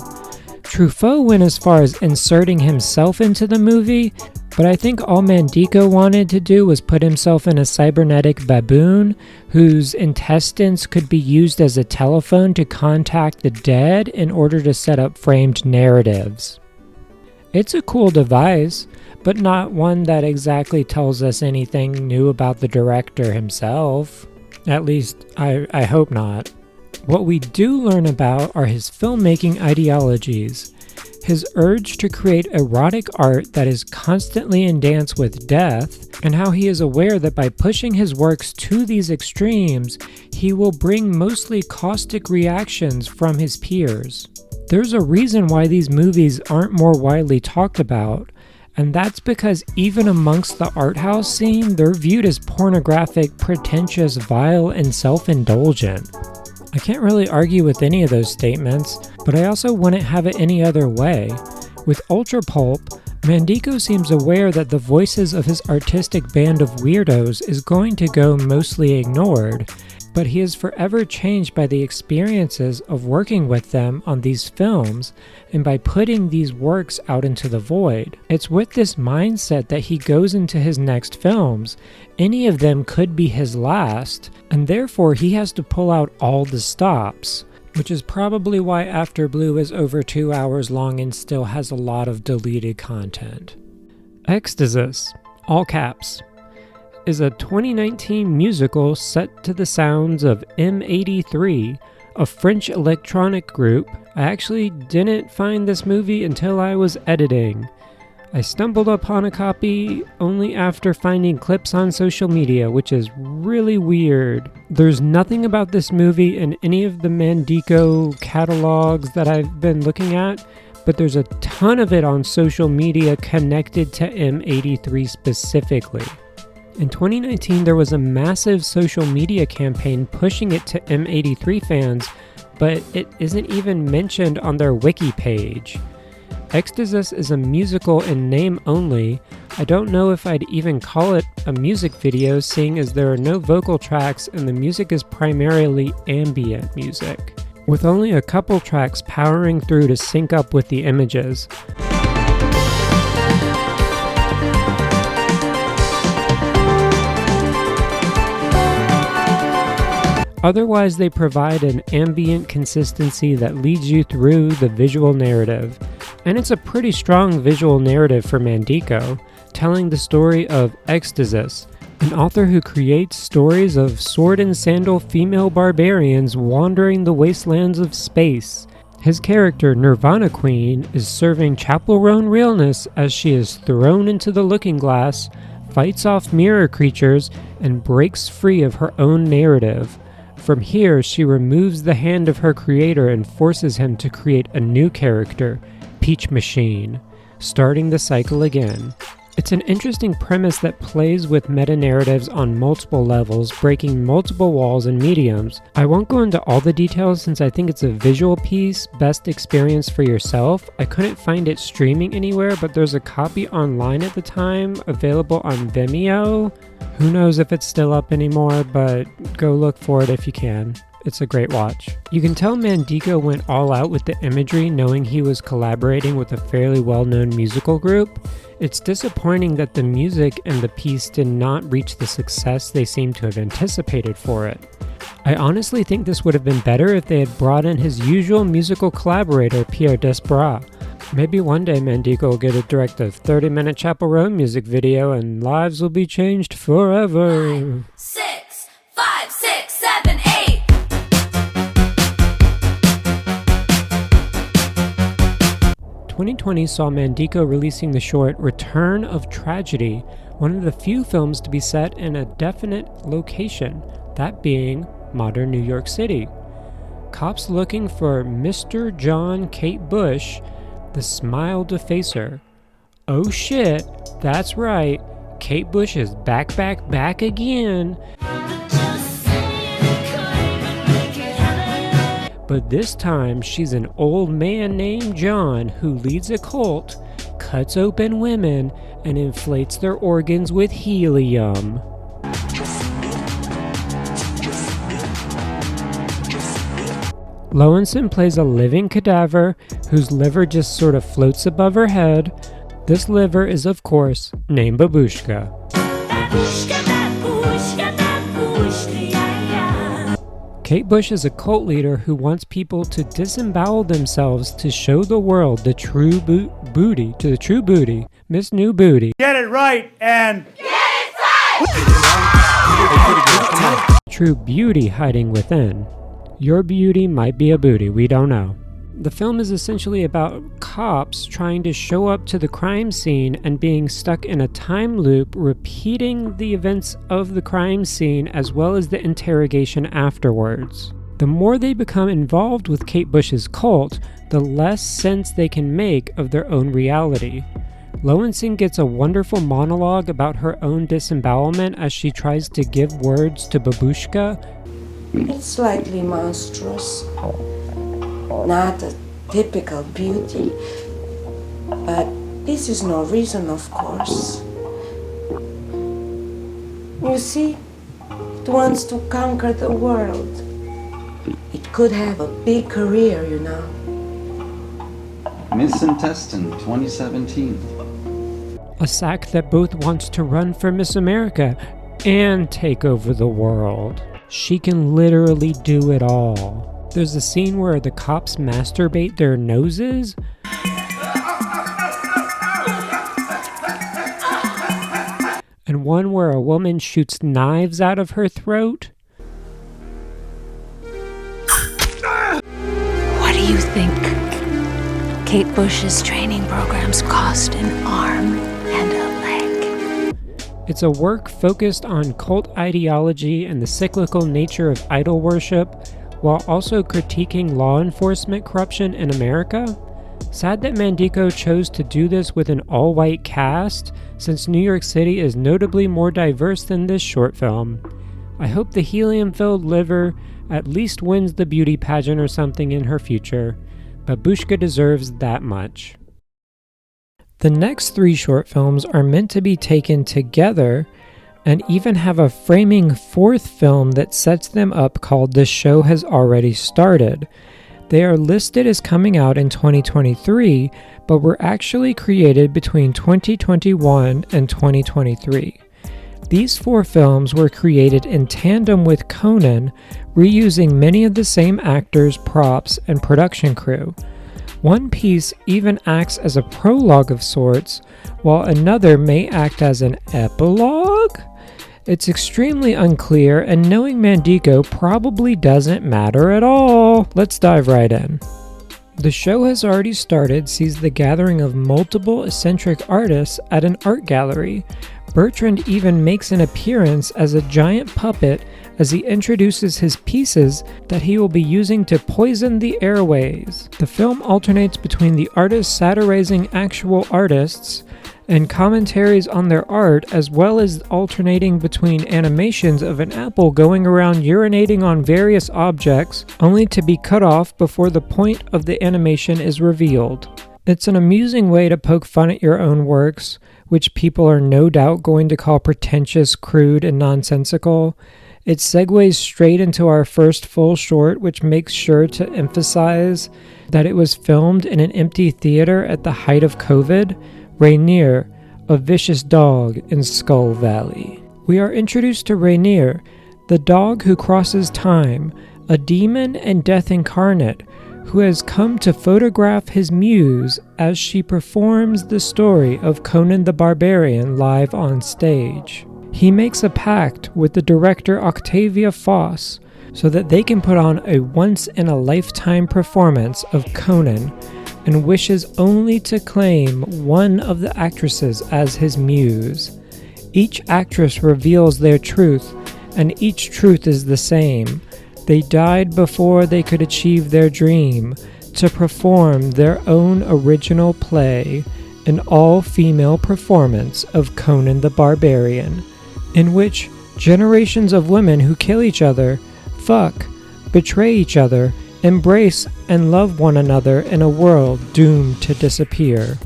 Truffaut went as far as inserting himself into the movie, but I think all Mandico wanted to do was put himself in a cybernetic baboon whose intestines could be used as a telephone to contact the dead in order to set up framed narratives. It's a cool device, but not one that exactly tells us anything new about the director himself. At least, I hope not. What we do learn about are his filmmaking ideologies. his urge to create erotic art that is constantly in dance with death, and how he is aware that by pushing his works to these extremes, he will bring mostly caustic reactions from his peers. There's a reason why these movies aren't more widely talked about, and that's because even amongst the art house scene, they're viewed as pornographic, pretentious, vile, and self-indulgent. I can't really argue with any of those statements, but I also wouldn't have it any other way. With Ultra Pulp, Mandico seems aware that the voices of his artistic band of weirdos is going to go mostly ignored, but he is forever changed by the experiences of working with them on these films and by putting these works out into the void. It's with this mindset that he goes into his next films. Any of them could be his last, and therefore he has to pull out all the stops, which is probably why After Blue is over 2 hours long and still has a lot of deleted content. Extasis, all caps, is a 2019 musical set to the sounds of M83, a French electronic group. I actually didn't find this movie until I was editing. I stumbled upon a copy only after finding clips on social media, which is really weird. There's nothing about this movie in any of the Mandico catalogs that I've been looking at, but there's a ton of it on social media connected to M83 specifically. In 2019, there was a massive social media campaign pushing it to M83 fans, but it isn't even mentioned on their wiki page. Extasis is a musical in name only. I don't know if I'd even call it a music video, seeing as there are no vocal tracks and the music is primarily ambient music, with only a couple tracks powering through to sync up with the images. Otherwise, they provide an ambient consistency that leads you through the visual narrative. And it's a pretty strong visual narrative for Mandico, telling the story of Extasis, an author who creates stories of sword and sandal female barbarians wandering the wastelands of space. His character, Nirvana Queen, is serving Chappell Roan realness as she is thrown into the looking glass, fights off mirror creatures, and breaks free of her own narrative. From here, she removes the hand of her creator and forces him to create a new character, Peach Machine, starting the cycle again. It's an interesting premise that plays with meta-narratives on multiple levels, breaking multiple walls and mediums. I won't go into all the details since I think it's a visual piece, best experience for yourself. I couldn't find it streaming anywhere, but there's a copy online at the time, available on Vimeo. Who knows if it's still up anymore, but go look for it if you can. It's a great watch. You can tell Mandico went all out with the imagery, knowing he was collaborating with a fairly well-known musical group. It's disappointing that the music and the piece did not reach the success they seem to have anticipated for it. I honestly think this would have been better if they had brought in his usual musical collaborator, Pierre Desbras. Maybe one day Mandico will get to direct a 30-minute Chappell Roan music video and lives will be changed forever. 6, 5, 6, 7, 8. 2020 saw Mandico releasing the short Return of Tragedy, one of the few films to be set in a definite location, that being modern New York City. Cops looking for Mr. John Kate Bush, the Smile Defacer. Oh shit, that's right, Kate Bush is back again. But this time, she's an old man named John who leads a cult, cuts open women, and inflates their organs with helium. Lowenson plays a living cadaver whose liver just sort of floats above her head. This liver is, of course, named Babushka. Kate Bush is a cult leader who wants people to disembowel themselves to show the world the true booty, Miss New Booty. Get it right and Get it tight! True beauty hiding within. Your beauty might be a booty, we don't know. The film is essentially about cops trying to show up to the crime scene and being stuck in a time loop, repeating the events of the crime scene as well as the interrogation afterwards. The more they become involved with Kate Bush's cult, the less sense they can make of their own reality. Lowenson gets a wonderful monologue about her own disembowelment as she tries to give words to Babushka. It's slightly monstrous. Not a typical beauty, but this is no reason, of course. You see, it wants to conquer the world. It could have a big career, you know. Miss Intestine 2017. A sack that both wants to run for Miss America and take over the world. She can literally do it all. There's a scene where the cops masturbate their noses. And one where a woman shoots knives out of her throat. What do you think Kate Bush's training programs cost an arm and a leg? It's a work focused on cult ideology and the cyclical nature of idol worship, while also critiquing law enforcement corruption in America. Sad that Mandico chose to do this with an all-white cast, since New York City is notably more diverse than this short film. I hope the helium-filled liver at least wins the beauty pageant or something in her future. Babushka deserves that much. The next 3 short films are meant to be taken together, and even have a framing 4th film that sets them up called The Show Has Already Started. They are listed as coming out in 2023, but were actually created between 2021 and 2023. These 4 films were created in tandem with Conann, reusing many of the same actors, props, and production crew. One piece even acts as a prologue of sorts, while another may act as an epilogue? It's extremely unclear, and knowing Mandico probably doesn't matter at all. Let's dive right in. The Show Has Already Started sees the gathering of multiple eccentric artists at an art gallery. Bertrand even makes an appearance as a giant puppet as he introduces his pieces that he will be using to poison the airways. The film alternates between the artists satirizing actual artists and commentaries on their art, as well as alternating between animations of an apple going around urinating on various objects, only to be cut off before the point of the animation is revealed. It's an amusing way to poke fun at your own works, which people are no doubt going to call pretentious, crude, and nonsensical. It segues straight into our first full short, which makes sure to emphasize that it was filmed in an empty theater at the height of COVID, Rainier, a vicious dog in Skull Valley. We are introduced to Rainier, the dog who crosses time, a demon and death incarnate, who has come to photograph his muse as she performs the story of Conann the Barbarian live on stage. He makes a pact with the director Octavia Foss so that they can put on a once-in-a-lifetime performance of Conann, and wishes only to claim one of the actresses as his muse. Each actress reveals their truth, and each truth is the same. They died before they could achieve their dream, to perform their own original play, an all-female performance of Conann the Barbarian, in which generations of women who kill each other, fuck, betray each other, embrace and love one another in a world doomed to disappear.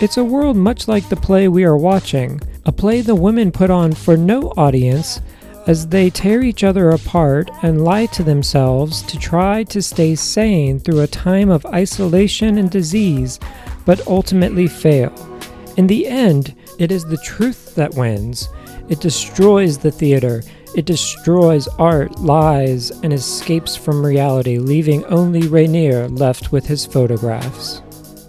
It's a world much like the play we are watching, a play the women put on for no audience as they tear each other apart and lie to themselves to try to stay sane through a time of isolation and disease, but ultimately fail. In the end, it is the truth that wins. It destroys the theater. It destroys art, lies, and escapes from reality, leaving only Rainier left with his photographs.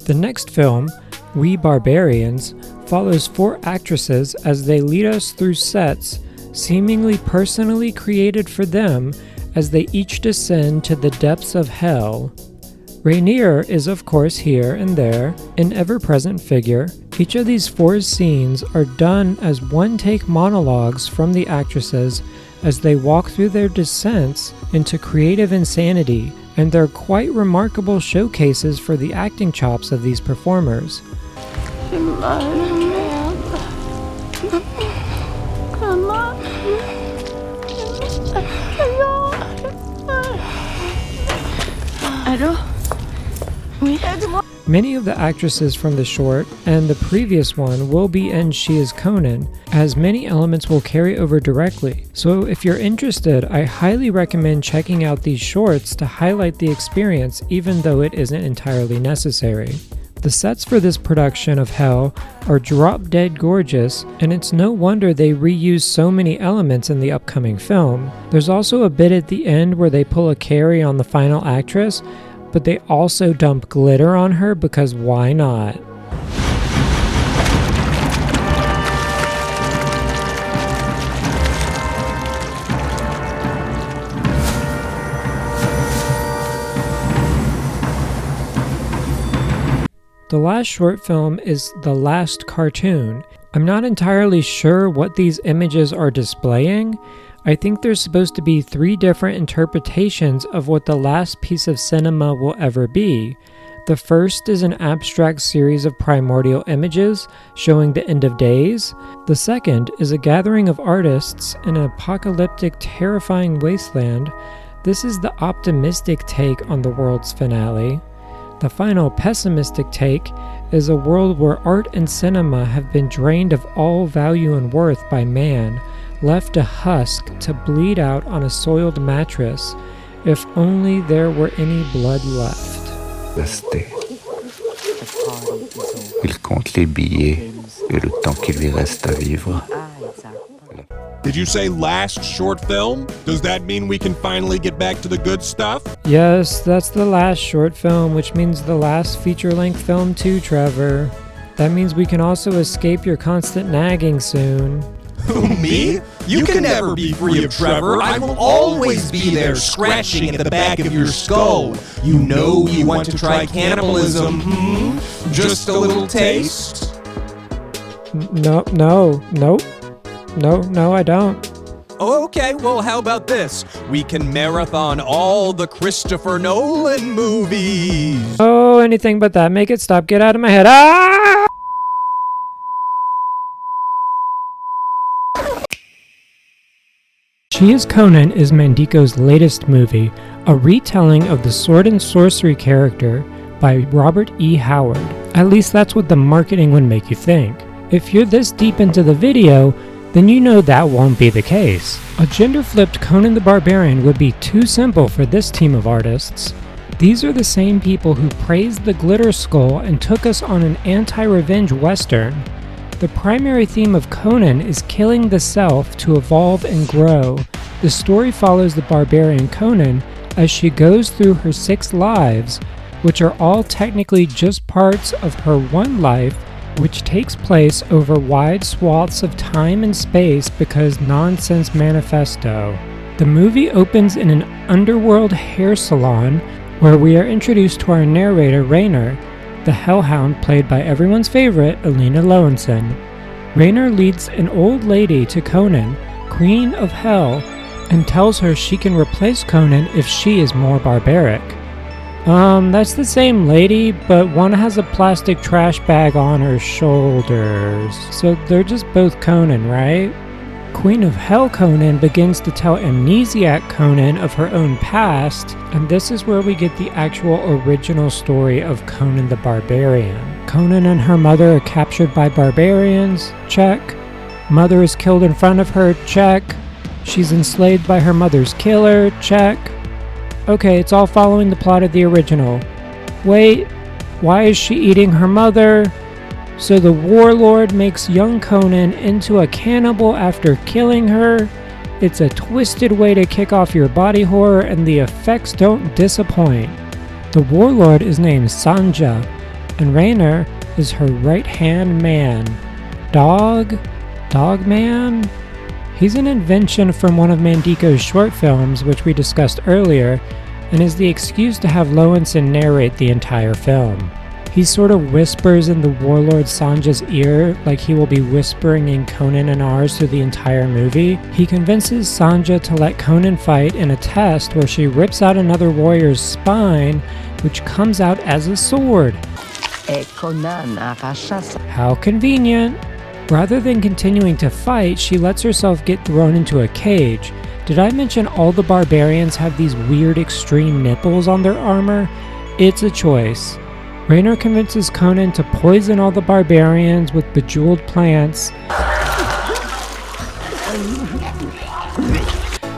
The next film, We Barbarians, follows 4 actresses as they lead us through sets seemingly personally created for them as they each descend to the depths of hell. Rainier is of course here and there, an ever-present figure. Each of these 4 scenes are done as one-take monologues from the actresses as they walk through their descents into creative insanity, and they're quite remarkable showcases for the acting chops of these performers. Come on. Many of the actresses from the short and the previous one will be in She is Conann, as many elements will carry over directly. So if you're interested, I highly recommend checking out these shorts to highlight the experience, even though it isn't entirely necessary. The sets for this production of Hell are drop-dead gorgeous, and it's no wonder they reuse so many elements in the upcoming film. There's also a bit at the end where they pull a Carrie on the final actress, but they also dump glitter on her because why not? The last short film is The Last Cartoon. I'm not entirely sure what these images are displaying. I think there's supposed to be 3 different interpretations of what the last piece of cinema will ever be. The first is an abstract series of primordial images showing the end of days. The second is a gathering of artists in an apocalyptic, terrifying wasteland. This is the optimistic take on the world's finale. The final pessimistic take is a world where art and cinema have been drained of all value and worth by man, left a husk to bleed out on a soiled mattress. If only there were any blood left. Resté. Il compte les billets et le temps qu'il lui reste à vivre. Did you say last short film? Does that mean we can finally get back to the good stuff? Yes, that's the last short film, which means the last feature-length film too, Trevor. That means we can also escape your constant nagging soon. Who, me? You can never be free of Trevor. I will always be there scratching at the back of your skull. You know you want to try cannibalism, Just a little taste? No, I don't. Okay, well, how about this? We can marathon all the Christopher Nolan movies. Oh, anything but that. Make it stop. Get out of my head. Ah! She is Conann is Mandico's latest movie, a retelling of the sword and sorcery character by Robert E. Howard. At least that's what the marketing would make you think. If you're this deep into the video, then you know that won't be the case. A gender-flipped Conan the Barbarian would be too simple for this team of artists. These are the same people who praised the Glitter Skull and took us on an anti-revenge western. The primary theme of Conan is killing the self to evolve and grow. The story follows the barbarian Conann as she goes through her 6 lives, which are all technically just parts of her one life, which takes place over wide swaths of time and space because nonsense Manifesto. The movie opens in an underworld hair salon where we are introduced to our narrator Rainier, the hellhound played by everyone's favorite Alina Lowenson. Rainier leads an old lady to Conann, Queen of Hell, and tells her she can replace Conann if she is more barbaric. That's the same lady, but one has a plastic trash bag on her shoulders. So they're just both Conann, right? Queen of Hell Conann begins to tell amnesiac Conann of her own past, and this is where we get the actual original story of Conan the Barbarian. Conann and her mother are captured by barbarians, check. Mother is killed in front of her, check. She's enslaved by her mother's killer, check. Okay, it's all following the plot of the original. Wait, why is she eating her mother? So the warlord makes young Conann into a cannibal after killing her. It's a twisted way to kick off your body horror, and the effects don't disappoint. The warlord is named Sanja, and Rainier is her right-hand man. Dog man? He's an invention from one of Mandico's short films, which we discussed earlier, and is the excuse to have Lowenson narrate the entire film. He sort of whispers in the warlord Sanja's ear like he will be whispering in Conann and ours through the entire movie. He convinces Sanja to let Conann fight in a test where she rips out another warrior's spine, which comes out as a sword. How convenient! Rather than continuing to fight, she lets herself get thrown into a cage. Did I mention all the barbarians have these weird extreme nipples on their armor? It's a choice. Raynor convinces Conann to poison all the barbarians with bejeweled plants.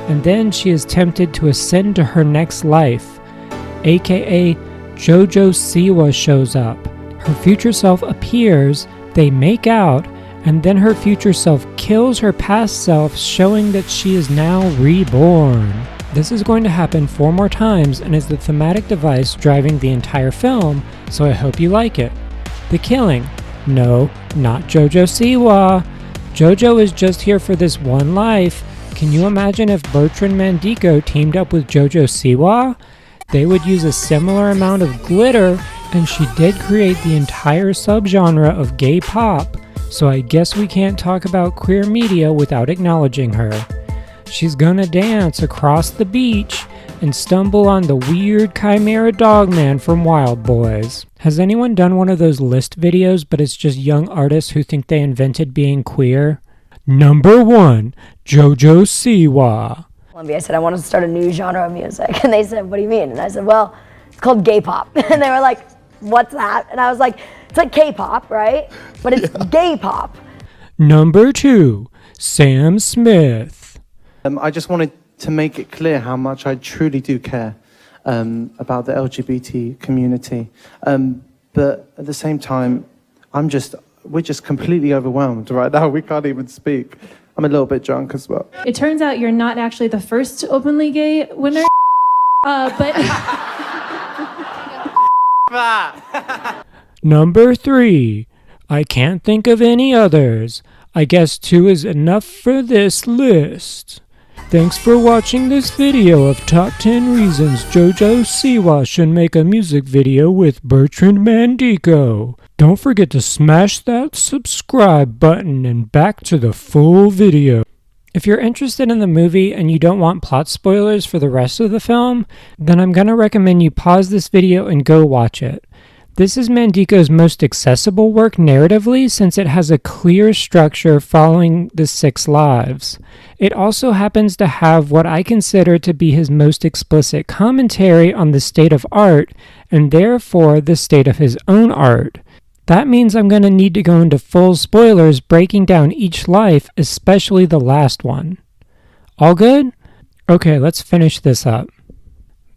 And then she is tempted to ascend to her next life. AKA Jojo Siwa shows up. Her future self appears, they make out, and then her future self kills her past self, showing that she is now reborn. This is going to happen 4 more times and is the thematic device driving the entire film, so I hope you like it. The killing. No, not Jojo Siwa. Jojo is just here for this one life. Can you imagine if Bertrand Mandico teamed up with Jojo Siwa? They would use a similar amount of glitter, and she did create the entire subgenre of gay pop, so I guess we can't talk about queer media without acknowledging her. She's gonna dance across the beach and stumble on the weird chimera dogman from Wild Boys. Has anyone done one of those list videos, but it's just young artists who think they invented being queer? Number 1, Jojo Siwa. I said, I want to start a new genre of music. And they said, what do you mean? And I said, well, it's called gay pop. And they were like, what's that? And I was like, it's like K-pop, right? But it's gay pop. Number 2, Sam Smith. I just wanted to make it clear how much I truly do care about the LGBT community. But at the same time, we're just completely overwhelmed right now. We can't even speak. I'm a little bit drunk as well. It turns out you're not actually the first openly gay winner, but... Number 3, I can't think of any others. I guess 2 is enough for this list. Thanks for watching this video of Top 10 Reasons Jojo Siwa should make a music video with Bertrand Mandico. Don't forget to smash that subscribe button and back to the full video. If you're interested in the movie and you don't want plot spoilers for the rest of the film, then I'm gonna recommend you pause this video and go watch it. This is Mandico's most accessible work narratively since it has a clear structure following the 6 lives. It also happens to have what I consider to be his most explicit commentary on the state of art and therefore the state of his own art. That means I'm going to need to go into full spoilers breaking down each life, especially the last one. All good? Okay, let's finish this up.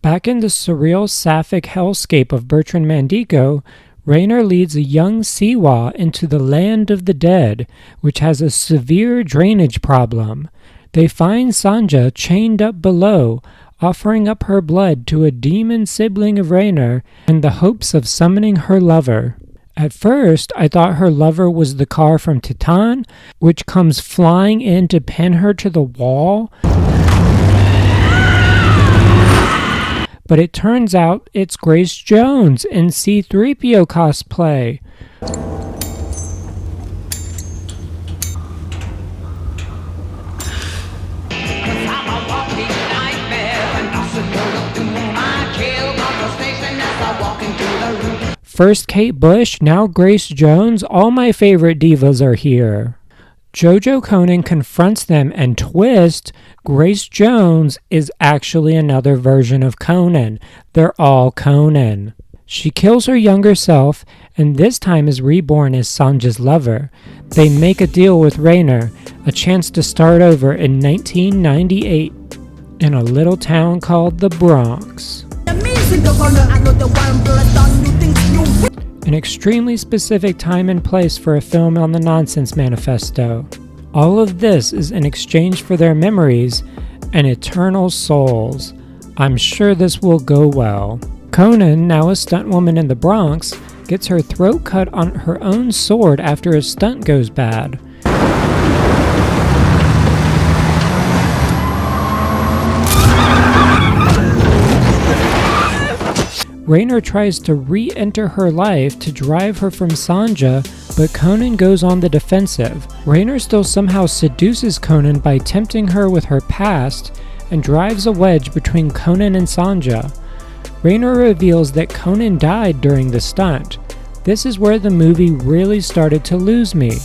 Back in the surreal sapphic hellscape of Bertrand Mandico, Raynor leads a young Siwa into the land of the dead, which has a severe drainage problem. They find Sanja chained up below, offering up her blood to a demon sibling of Raynor in the hopes of summoning her lover. At first, I thought her lover was the car from Titan, which comes flying in to pin her to the wall. But it turns out it's Grace Jones in C-3PO cosplay. First Kate Bush, now Grace Jones, all my favorite divas are here. Jojo Conann confronts them and twist, Grace Jones is actually another version of Conann. They're all Conann. She kills her younger self and this time is reborn as Sanja's lover. They make a deal with Raynor, a chance to start over in 1998 in a little town called the Bronx. An extremely specific time and place for a film on the Nonsense Manifesto. All of this is in exchange for their memories and eternal souls. I'm sure this will go well. Conann, now a stunt woman in the Bronx, gets her throat cut on her own sword after a stunt goes bad. Raynor tries to re-enter her life to drive her from Sanja, but Conann goes on the defensive. Raynor still somehow seduces Conann by tempting her with her past and drives a wedge between Conann and Sanja. Raynor reveals that Conann died during the stunt. This is where the movie really started to lose me.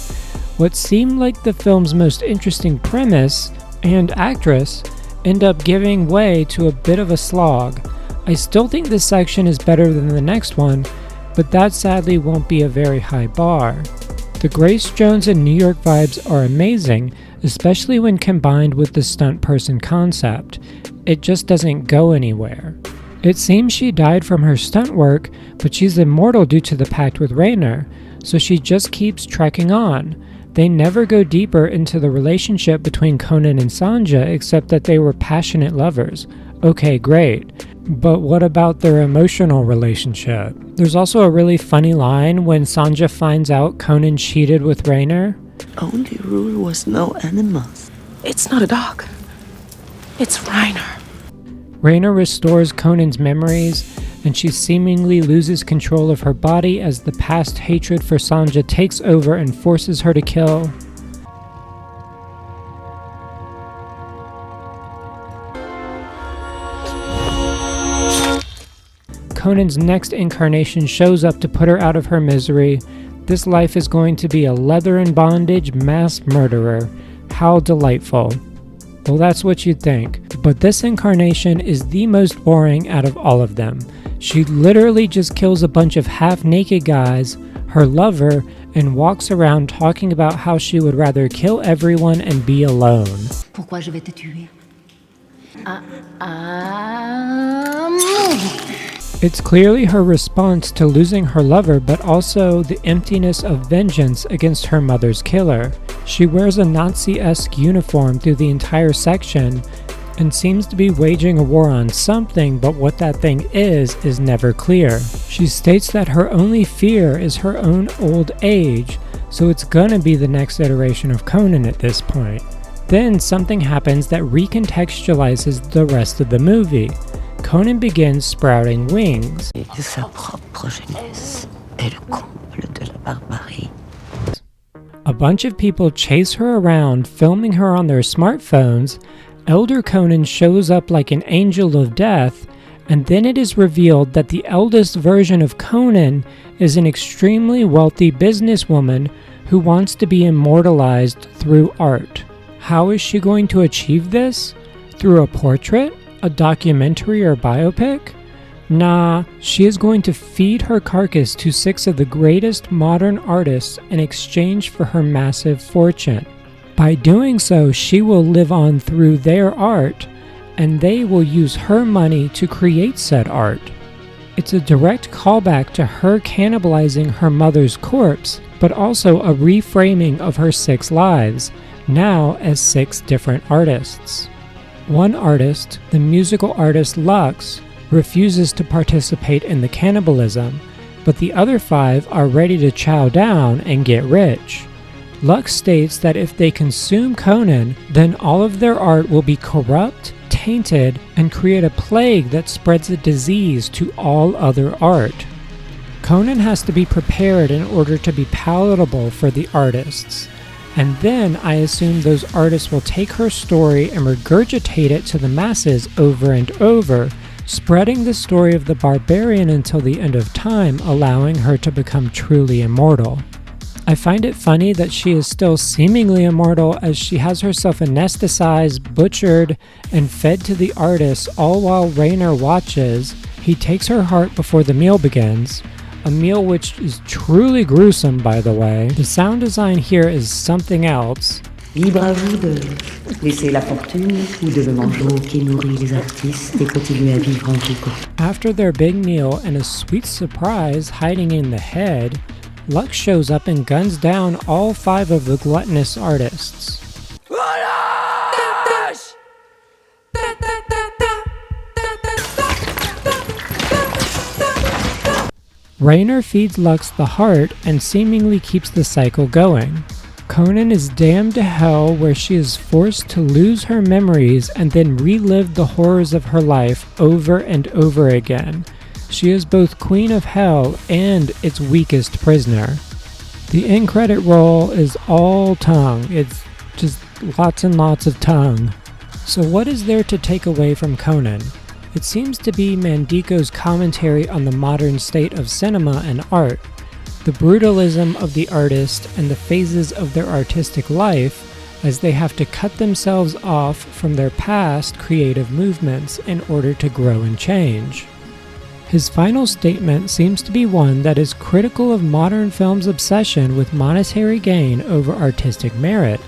What seemed like the film's most interesting premise and actress end up giving way to a bit of a slog. I still think this section is better than the next one, but that sadly won't be a very high bar. The Grace Jones and New York vibes are amazing, especially when combined with the stunt person concept. It just doesn't go anywhere. It seems she died from her stunt work, but she's immortal due to the pact with Raynor, so she just keeps trekking on. They never go deeper into the relationship between Conann and Sanja except that they were passionate lovers. Okay, great. But what about their emotional relationship? There's also a really funny line when Sanja finds out Conann cheated with Raynor. Only rule was no animals. It's not a dog. It's Raynor. Raynor restores Conann's memories, and she seemingly loses control of her body as the past hatred for Sanja takes over and forces her to kill. Conann's next incarnation shows up to put her out of her misery. This life is going to be a leather and bondage mass murderer. How delightful. Well, that's what you'd think. But this incarnation is the most boring out of all of them. She literally just kills a bunch of half-naked guys, her lover, and walks around talking about how she would rather kill everyone and be alone. Pourquoi je vais te tuer? It's clearly her response to losing her lover, but also the emptiness of vengeance against her mother's killer. She wears a Nazi-esque uniform through the entire section and seems to be waging a war on something, but what that thing is never clear. She states that her only fear is her own old age, so it's gonna be the next iteration of Conann at this point. Then something happens that recontextualizes the rest of the movie. Conann begins sprouting wings. Sa propre jeunesse est le comble de la barbarie. A bunch of people chase her around, filming her on their smartphones. Elder Conann shows up like an angel of death, and then it is revealed that the eldest version of Conann is an extremely wealthy businesswoman who wants to be immortalized through art. How is she going to achieve this? Through a portrait? A documentary or biopic? Nah, she is going to feed her carcass to 6 of the greatest modern artists in exchange for her massive fortune. By doing so, she will live on through their art, and they will use her money to create said art. It's a direct callback to her cannibalizing her mother's corpse, but also a reframing of her 6 lives, now as 6 different artists. One artist, the musical artist Lux, refuses to participate in the cannibalism, but the other 5 are ready to chow down and get rich. Lux states that if they consume Conann, then all of their art will be corrupt, tainted, and create a plague that spreads a disease to all other art. Conann has to be prepared in order to be palatable for the artists. And then I assume those artists will take her story and regurgitate it to the masses over and over, spreading the story of the barbarian until the end of time, allowing her to become truly immortal. I find it funny that she is still seemingly immortal as she has herself anesthetized, butchered, and fed to the artists, all while Raynor watches. He takes her heart before the meal begins. A meal which is truly gruesome, by the way. The sound design here is something else. Libre à vous de laisser la fortune ou de le mangeau qui nourrit les artistes et continuer à vivre en tout. After their big meal and a sweet surprise hiding in the head, Lux shows up and guns down all 5 of the gluttonous artists. Raynor feeds Lux the heart and seemingly keeps the cycle going. Conann is damned to hell where she is forced to lose her memories and then relive the horrors of her life over and over again. She is both Queen of Hell and its weakest prisoner. The end credit roll is all tongue. It's just lots and lots of tongue. So what is there to take away from Conann? It seems to be Mandico's commentary on the modern state of cinema and art, the brutalism of the artist and the phases of their artistic life as they have to cut themselves off from their past creative movements in order to grow and change. His final statement seems to be one that is critical of modern film's obsession with monetary gain over artistic merit.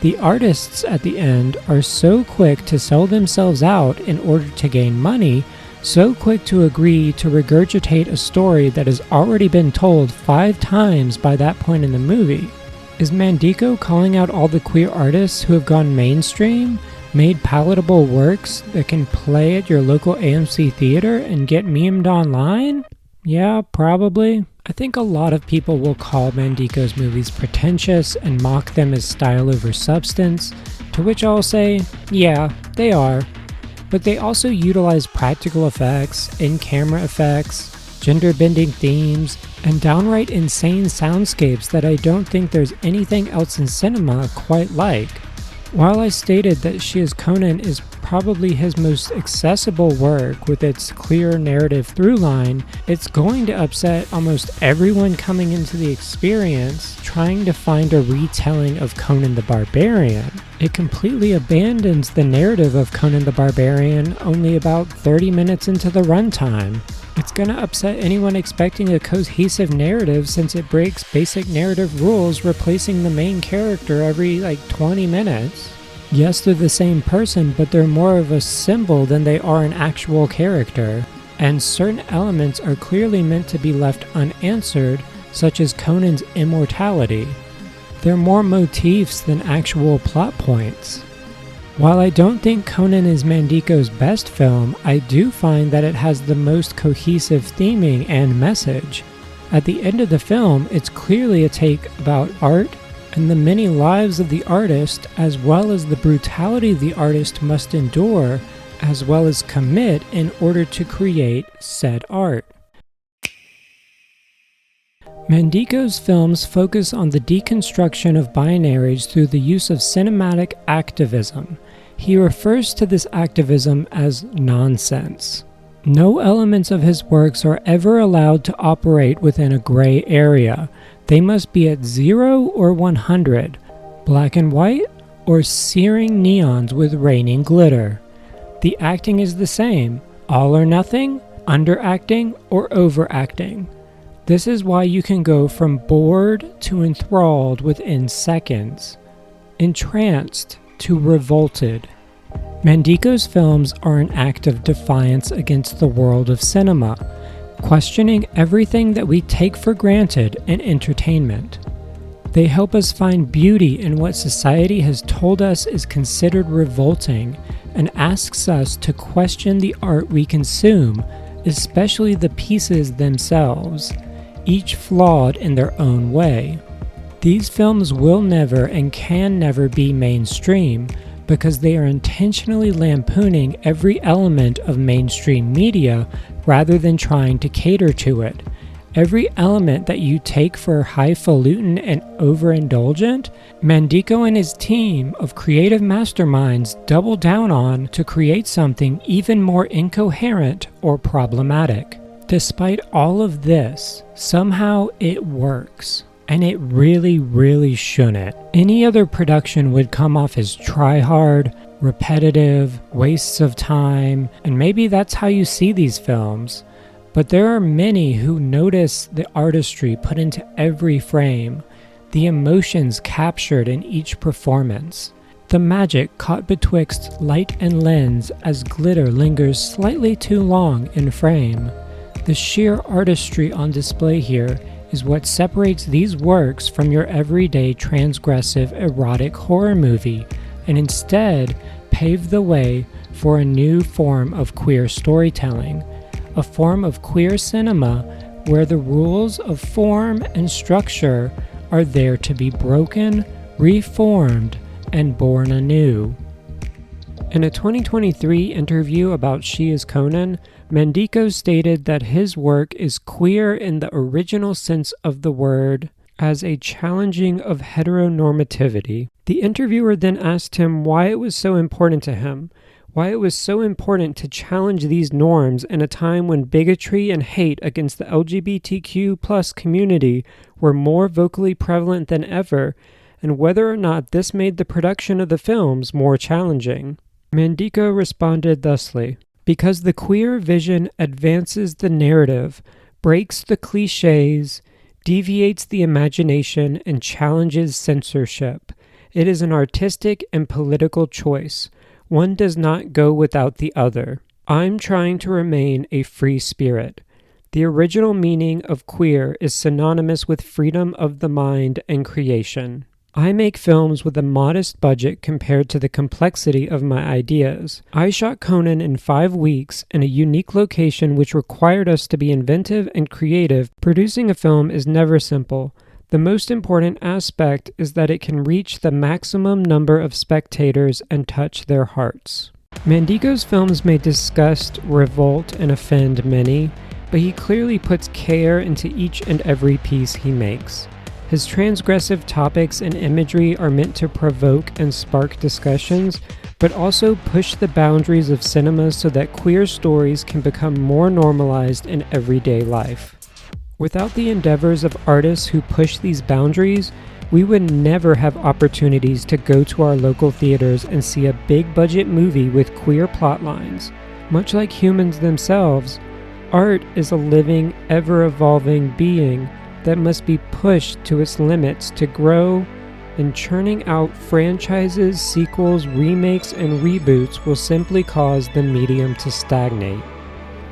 The artists at the end are so quick to sell themselves out in order to gain money, so quick to agree to regurgitate a story that has already been told 5 times by that point in the movie. Is Mandico calling out all the queer artists who have gone mainstream, made palatable works that can play at your local AMC theater and get memed online? Yeah, probably. I think a lot of people will call Mandico's movies pretentious and mock them as style over substance, to which I'll say, yeah, they are. But they also utilize practical effects, in-camera effects, gender-bending themes, and downright insane soundscapes that I don't think there's anything else in cinema quite like. While I stated that She Is Conann is probably his most accessible work with its clear narrative through line, it's going to upset almost everyone coming into the experience trying to find a retelling of Conan the Barbarian. It completely abandons the narrative of Conan the Barbarian only about 30 minutes into the runtime. It's gonna upset anyone expecting a cohesive narrative since it breaks basic narrative rules, replacing the main character every 20 minutes. Yes, they're the same person, but they're more of a symbol than they are an actual character. And certain elements are clearly meant to be left unanswered, such as Conan's immortality. They're more motifs than actual plot points. While I don't think Conann is Mandico's best film, I do find that it has the most cohesive theming and message. At the end of the film, it's clearly a take about art and the many lives of the artist, as well as the brutality the artist must endure, as well as commit in order to create said art. Mandico's films focus on the deconstruction of binaries through the use of cinematic activism. He refers to this activism as nonsense. No elements of his works are ever allowed to operate within a gray area. They must be at 0 or 100, black and white, or searing neons with raining glitter. The acting is the same, all or nothing, underacting, or overacting. This is why you can go from bored to enthralled within seconds, entranced to revolted. Mandico's films are an act of defiance against the world of cinema, questioning everything that we take for granted in entertainment. They help us find beauty in what society has told us is considered revolting and asks us to question the art we consume, especially the pieces themselves, each flawed in their own way. These films will never and can never be mainstream because they are intentionally lampooning every element of mainstream media rather than trying to cater to it. Every element that you take for highfalutin and overindulgent, Mandico and his team of creative masterminds double down on to create something even more incoherent or problematic. Despite all of this, somehow it works. And it really, really shouldn't. Any other production would come off as try-hard, repetitive, wastes of time, and maybe that's how you see these films. But there are many who notice the artistry put into every frame, the emotions captured in each performance, the magic caught betwixt light and lens as glitter lingers slightly too long in frame. The sheer artistry on display here is what separates these works from your everyday transgressive erotic horror movie, and instead pave the way for a new form of queer storytelling, a form of queer cinema where the rules of form and structure are there to be broken, reformed, and born anew. In a 2023 interview about She is Conann, Mandico stated that his work is queer in the original sense of the word, as a challenging of heteronormativity. The interviewer then asked him why it was so important to him, why it was so important to challenge these norms in a time when bigotry and hate against the LGBTQ+ community were more vocally prevalent than ever, and whether or not this made the production of the films more challenging. Mandico responded thusly, "Because the queer vision advances the narrative, breaks the cliches, deviates the imagination, and challenges censorship. It is an artistic and political choice. One does not go without the other. I'm trying to remain a free spirit. The original meaning of queer is synonymous with freedom of the mind and creation. I make films with a modest budget compared to the complexity of my ideas. I shot Conann in 5 weeks in a unique location which required us to be inventive and creative. Producing a film is never simple. The most important aspect is that it can reach the maximum number of spectators and touch their hearts." Mandico's films may disgust, revolt, and offend many, but he clearly puts care into each and every piece he makes. His transgressive topics and imagery are meant to provoke and spark discussions, but also push the boundaries of cinema so that queer stories can become more normalized in everyday life. Without the endeavors of artists who push these boundaries, we would never have opportunities to go to our local theaters and see a big-budget movie with queer plotlines. Much like humans themselves, art is a living, ever-evolving being that must be pushed to its limits to grow, and churning out franchises, sequels, remakes, and reboots will simply cause the medium to stagnate.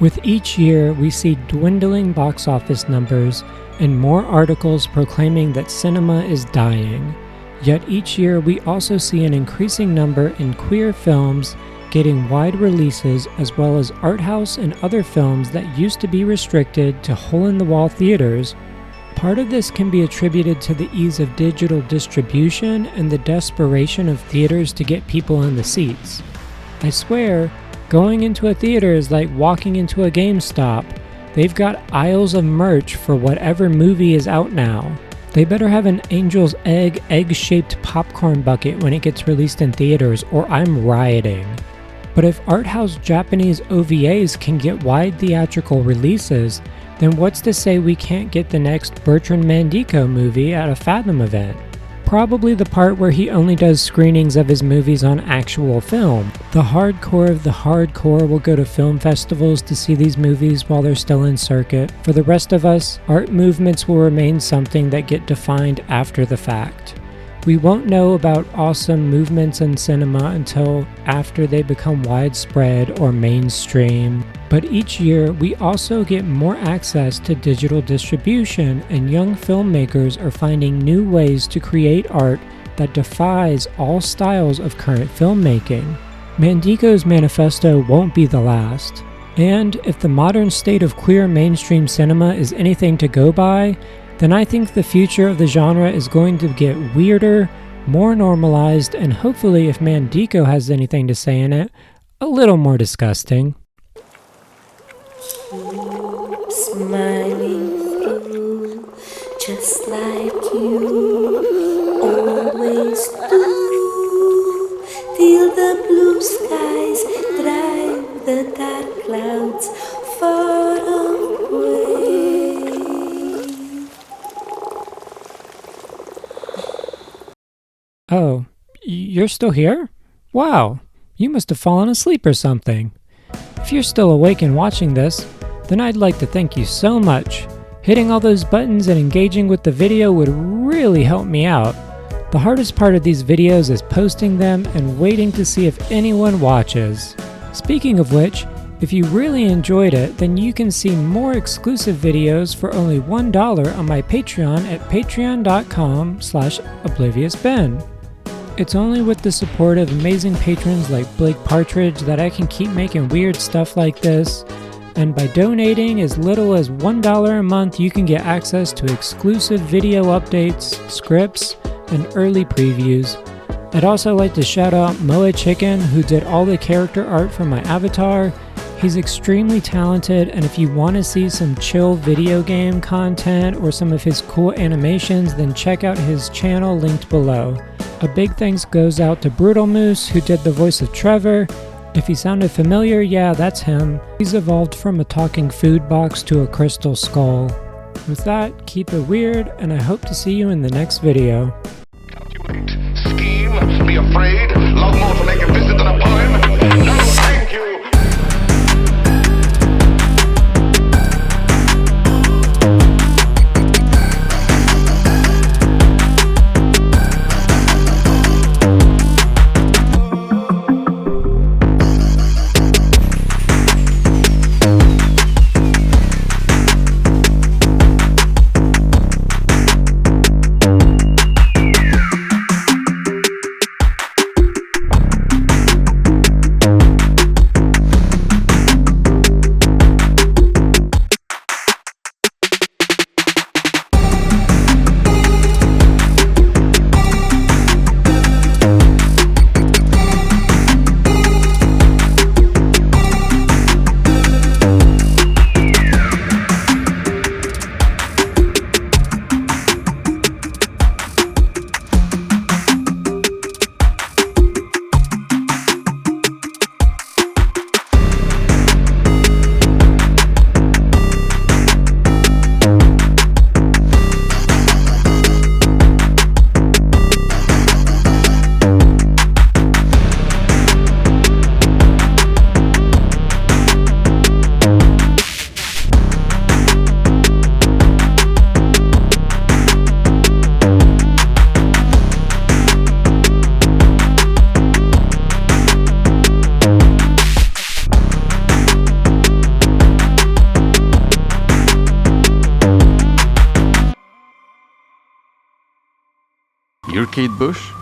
With each year, we see dwindling box office numbers and more articles proclaiming that cinema is dying. Yet each year, we also see an increasing number in queer films getting wide releases, as well as art house and other films that used to be restricted to hole-in-the-wall theaters. Part of this can be attributed to the ease of digital distribution and the desperation of theaters to get people in the seats. I swear, going into a theater is like walking into a GameStop. They've got aisles of merch for whatever movie is out now. They better have an Angel's egg-shaped popcorn bucket when it gets released in theaters, or I'm rioting. But if art house Japanese OVAs can get wide theatrical releases, then what's to say we can't get the next Bertrand Mandico movie at a Fathom event? Probably the part where he only does screenings of his movies on actual film. The hardcore of the hardcore will go to film festivals to see these movies while they're still in circuit. For the rest of us, art movements will remain something that get defined after the fact. We won't know about awesome movements in cinema until after they become widespread or mainstream. But each year, we also get more access to digital distribution, and young filmmakers are finding new ways to create art that defies all styles of current filmmaking. Mandico's Manifesto won't be the last. And if the modern state of queer mainstream cinema is anything to go by, then I think the future of the genre is going to get weirder, more normalized, and hopefully, if Mandico has anything to say in it, a little more disgusting. Smiling through, just like you always do, till the blue skies drive the dark clouds far away. Oh, you're still here? Wow, you must have fallen asleep or something. If you're still awake and watching this, then I'd like to thank you so much. Hitting all those buttons and engaging with the video would really help me out. The hardest part of these videos is posting them and waiting to see if anyone watches. Speaking of which, if you really enjoyed it, then you can see more exclusive videos for only $1 on my Patreon at patreon.com/obliviousben. It's only with the support of amazing patrons like Blake Partridge that I can keep making weird stuff like this, and by donating as little as $1 a month, you can get access to exclusive video updates, scripts, and early previews. I'd also like to shout out Moe Chicken, who did all the character art for my avatar. He's extremely talented, and if you want to see some chill video game content or some of his cool animations, then check out his channel linked below. A big thanks goes out to Brutal Moose, who did the voice of Trevor. If he sounded familiar, yeah, that's him. He's evolved from a talking food box to a crystal skull. With that, keep it weird, and I hope to see you in the next video. Scheme, be afraid, love more to make a visit than a poem. No, thank you. You're Kate Bush?